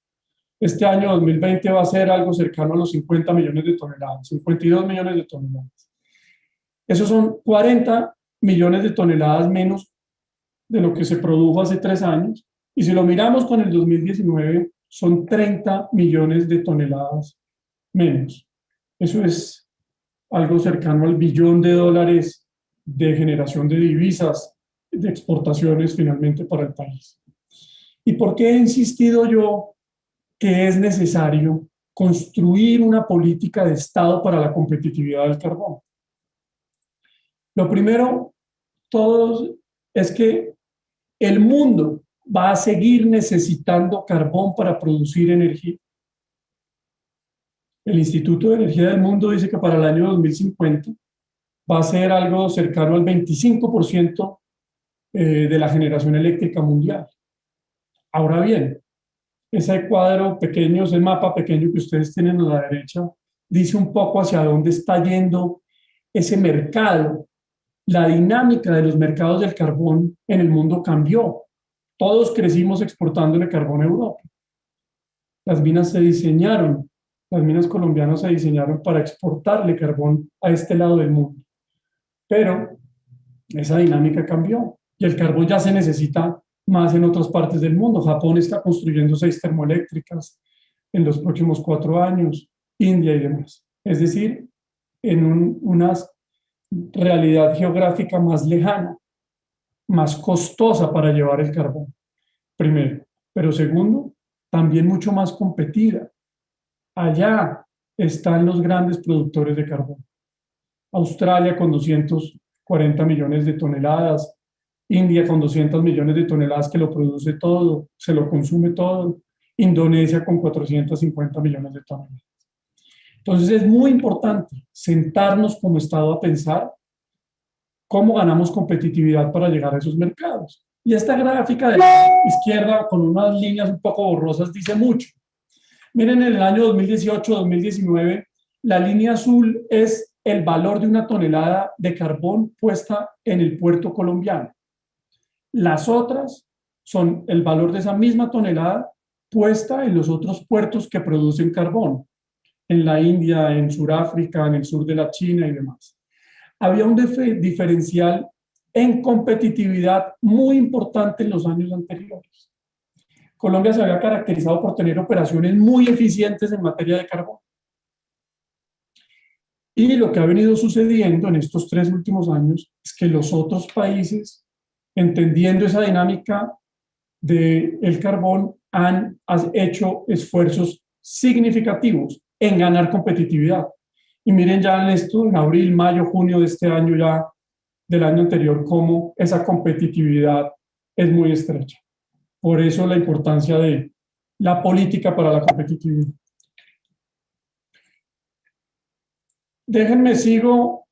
S4: Este año 2020 va a ser algo cercano a los 50 millones de toneladas, 52 millones de toneladas. Esos son 40 millones de toneladas menos de lo que se produjo hace 3 años. Y si lo miramos con el 2019, son 30 millones de toneladas menos. Eso es algo cercano al billón de dólares de generación de divisas, de exportaciones finalmente para el país. ¿Y por qué he insistido yo que es necesario construir una política de Estado para la competitividad del carbón? Lo primero, es que el mundo va a seguir necesitando carbón para producir energía. El Instituto de Energía del Mundo dice que para el año 2050 va a ser algo cercano al 25% de la generación eléctrica mundial. Ahora bien, ese cuadro pequeño, ese mapa pequeño que ustedes tienen a la derecha, dice un poco hacia dónde está yendo ese mercado. La dinámica de los mercados del carbón en el mundo cambió. Todos crecimos exportándole carbón a Europa. Las minas colombianas se diseñaron para exportarle carbón a este lado del mundo. Pero esa dinámica cambió y el carbón ya se necesita más en otras partes del mundo. Japón está construyendo 6 termoeléctricas en los próximos 4 años, India y demás. Es decir, en una realidad geográfica más lejana, más costosa para llevar el carbón, primero. Pero segundo, también mucho más competida. Allá están los grandes productores de carbón. Australia con 240 millones de toneladas, India con 200 millones de toneladas que lo produce todo, se lo consume todo, Indonesia con 450 millones de toneladas. Entonces es muy importante sentarnos como Estado a pensar cómo ganamos competitividad para llegar a esos mercados. Y esta gráfica de la izquierda con unas líneas un poco borrosas dice mucho. Miren, en el año 2018-2019, la línea azul es el valor de una tonelada de carbón puesta en el puerto colombiano. Las otras son el valor de esa misma tonelada puesta en los otros puertos que producen carbón, en la India, en Sudáfrica, en el sur de la China y demás. Había un diferencial en competitividad muy importante en los años anteriores. Colombia se había caracterizado por tener operaciones muy eficientes en materia de carbón. Y lo que ha venido sucediendo en estos 3 últimos años es que los otros países, entendiendo esa dinámica del carbón, han hecho esfuerzos significativos en ganar competitividad. Y miren ya en esto, en abril, mayo, junio de este año ya, del año anterior, cómo esa competitividad es muy estrecha. Por eso la importancia de la política para la competitividad. Déjenme sigo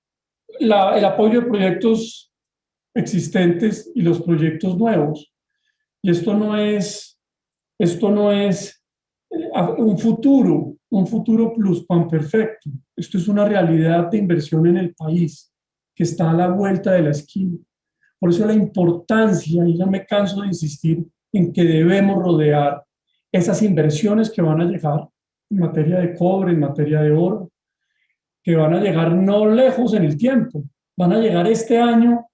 S4: el apoyo de proyectos existentes y los proyectos nuevos. Y esto no es un futuro pluscuamperfecto. Esto es una realidad de inversión en el país que está a la vuelta de la esquina. Por eso la importancia, y ya me canso de insistir, en que debemos rodear esas inversiones que van a llegar en materia de cobre, en materia de oro, que van a llegar no lejos en el tiempo, van a llegar este año,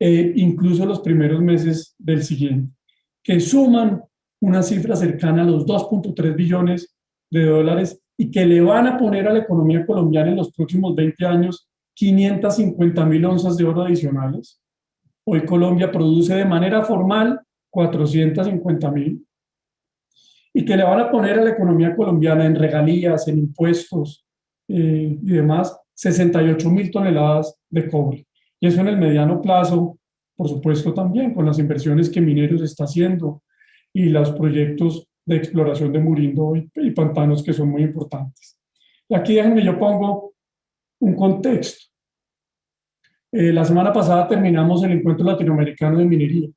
S4: incluso los primeros meses del siguiente, que suman una cifra cercana a los 2.3 billones de dólares y que le van a poner a la economía colombiana en los próximos 20 años 550.000 onzas de oro adicionales. Hoy Colombia produce de manera formal 450.000 y que le van a poner a la economía colombiana en regalías, en impuestos y demás 68.000 toneladas de cobre. Y eso en el mediano plazo, por supuesto también con las inversiones que Mineros está haciendo y los proyectos de exploración de Murindo y pantanos que son muy importantes. Y aquí déjenme yo pongo un contexto. La semana pasada terminamos el Encuentro Latinoamericano de Minería.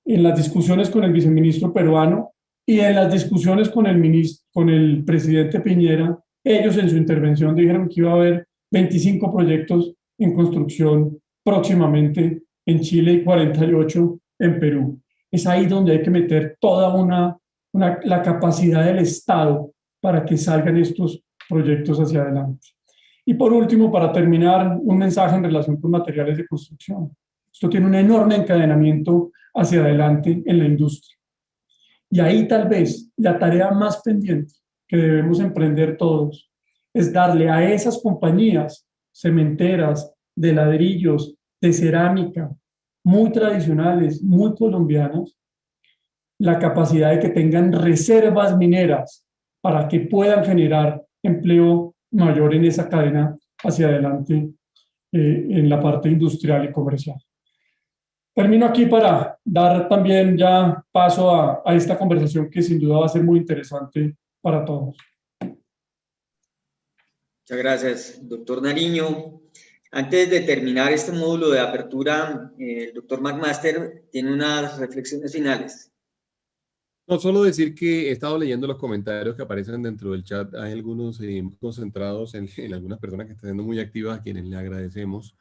S4: En las discusiones con el viceministro peruano y en las discusiones con el presidente Piñera, ellos en su intervención dijeron que iba a haber 25 proyectos en construcción próximamente en Chile y 48 en Perú. Es ahí donde hay que meter toda la capacidad del Estado para que salgan estos proyectos hacia adelante. Y por último, para terminar, un mensaje en relación con materiales de construcción. Esto tiene un enorme encadenamiento hacia adelante en la industria. Y ahí tal vez la tarea más pendiente que debemos emprender todos es darle a esas compañías cementeras, de ladrillos, de cerámica, muy tradicionales, muy colombianas, la capacidad de que tengan reservas mineras para que puedan generar empleo mayor en esa cadena hacia adelante en la parte industrial y comercial. Termino aquí para dar también ya paso a esta conversación que sin duda va a ser muy interesante para todos.
S1: Muchas gracias, doctor Nariño. Antes de terminar este módulo de apertura, el doctor McMaster tiene unas reflexiones finales.
S2: No, solo decir que he estado leyendo los comentarios que aparecen dentro del chat. Hay algunos concentrados en algunas personas que están siendo muy activas, a quienes le agradecemos.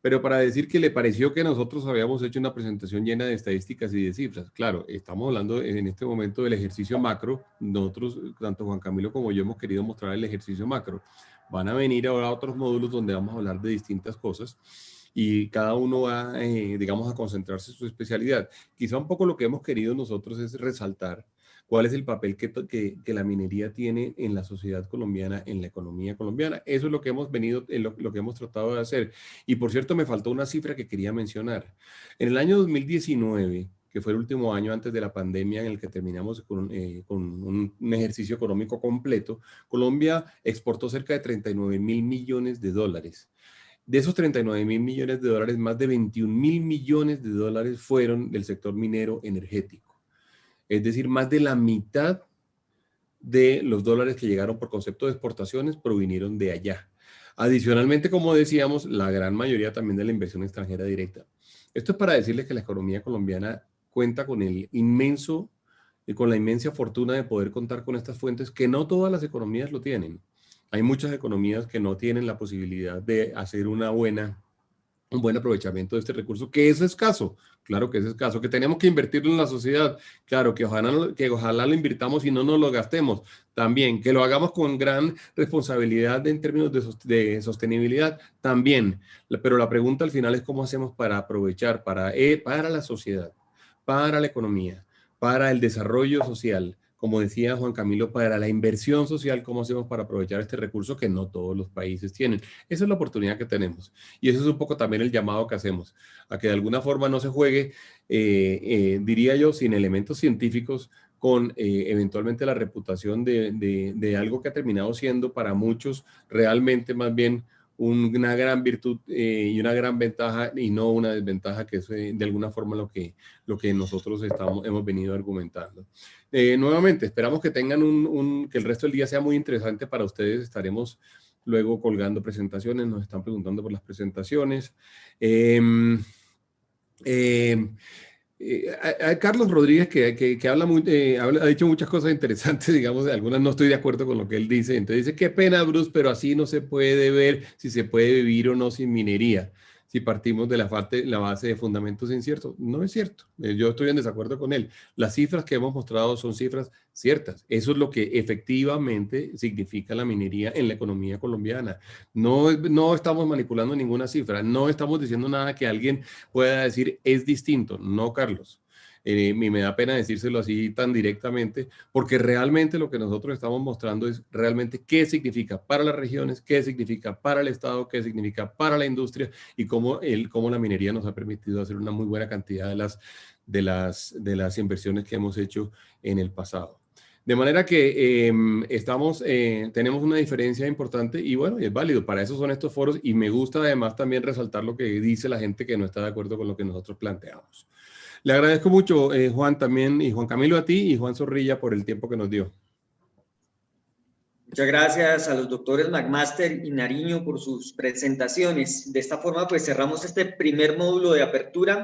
S2: Pero para decir que le pareció que nosotros habíamos hecho una presentación llena de estadísticas y de cifras. Claro, estamos hablando en este momento del ejercicio macro. Nosotros, tanto Juan Camilo como yo, hemos querido mostrar el ejercicio macro. Van a venir ahora otros módulos donde vamos a hablar de distintas cosas y cada uno va, digamos, a concentrarse en su especialidad. Quizá un poco lo que hemos querido nosotros es resaltar cuál es el papel que la minería tiene en la sociedad colombiana, en la economía colombiana. Eso es lo que hemos venido, lo que hemos tratado de hacer. Y por cierto, me faltó una cifra que quería mencionar. En el año 2019, que fue el último año antes de la pandemia en el que terminamos con un ejercicio económico completo, Colombia exportó cerca de 39.000 millones de dólares. De esos 39.000 millones de dólares, más de 21.000 millones de dólares fueron del sector minero energético. Es decir, más de la mitad de los dólares que llegaron por concepto de exportaciones provinieron de allá. Adicionalmente, como decíamos, la gran mayoría también de la inversión extranjera directa. Esto es para decirles que la economía colombiana cuenta con con la inmensa fortuna de poder contar con estas fuentes que no todas las economías lo tienen. Hay muchas economías que no tienen la posibilidad de hacer un buen aprovechamiento de este recurso, que es escaso, claro que es escaso, que tenemos que invertirlo en la sociedad, claro, que ojalá lo invirtamos y no nos lo gastemos, también, que lo hagamos con gran responsabilidad en términos de sostenibilidad, también, pero la pregunta al final es cómo hacemos para aprovechar para la sociedad, para la economía, para el desarrollo social, como decía Juan Camilo, para la inversión social, ¿cómo hacemos para aprovechar este recurso que no todos los países tienen? Esa es la oportunidad que tenemos. Y eso es un poco también el llamado que hacemos, a que de alguna forma no se juegue, diría yo, sin elementos científicos, con eventualmente la reputación de algo que ha terminado siendo para muchos realmente más bien una gran virtud y una gran ventaja y no una desventaja, que es de alguna forma lo que nosotros hemos venido argumentando. Nuevamente, esperamos que tengan que el resto del día sea muy interesante para ustedes. Estaremos luego colgando presentaciones, nos están preguntando por las presentaciones. Carlos Rodríguez, que habla muy, ha dicho muchas cosas interesantes, digamos, algunas no estoy de acuerdo con lo que él dice. Entonces dice, qué pena, Bruce, pero así no se puede ver si se puede vivir o no sin minería, si partimos de la base de fundamentos inciertos. No es cierto, yo estoy en desacuerdo con él. Las cifras que hemos mostrado son cifras ciertas. Eso es lo que efectivamente significa la minería en la economía colombiana. No estamos manipulando ninguna cifra, no estamos diciendo nada que alguien pueda decir es distinto. No, Carlos. Y me da pena decírselo así tan directamente, porque realmente lo que nosotros estamos mostrando es realmente qué significa para las regiones, qué significa para el Estado, qué significa para la industria y cómo la minería nos ha permitido hacer una muy buena cantidad de las inversiones que hemos hecho en el pasado. De manera que tenemos una diferencia importante y bueno, es válido, para eso son estos foros y me gusta además también resaltar lo que dice la gente que no está de acuerdo con lo que nosotros planteamos. Le agradezco mucho, Juan, también, y Juan Camilo a ti y Juan Zorrilla por el tiempo que nos dio.
S1: Muchas gracias a los doctores McMaster y Nariño por sus presentaciones. De esta forma, pues cerramos este primer módulo de apertura.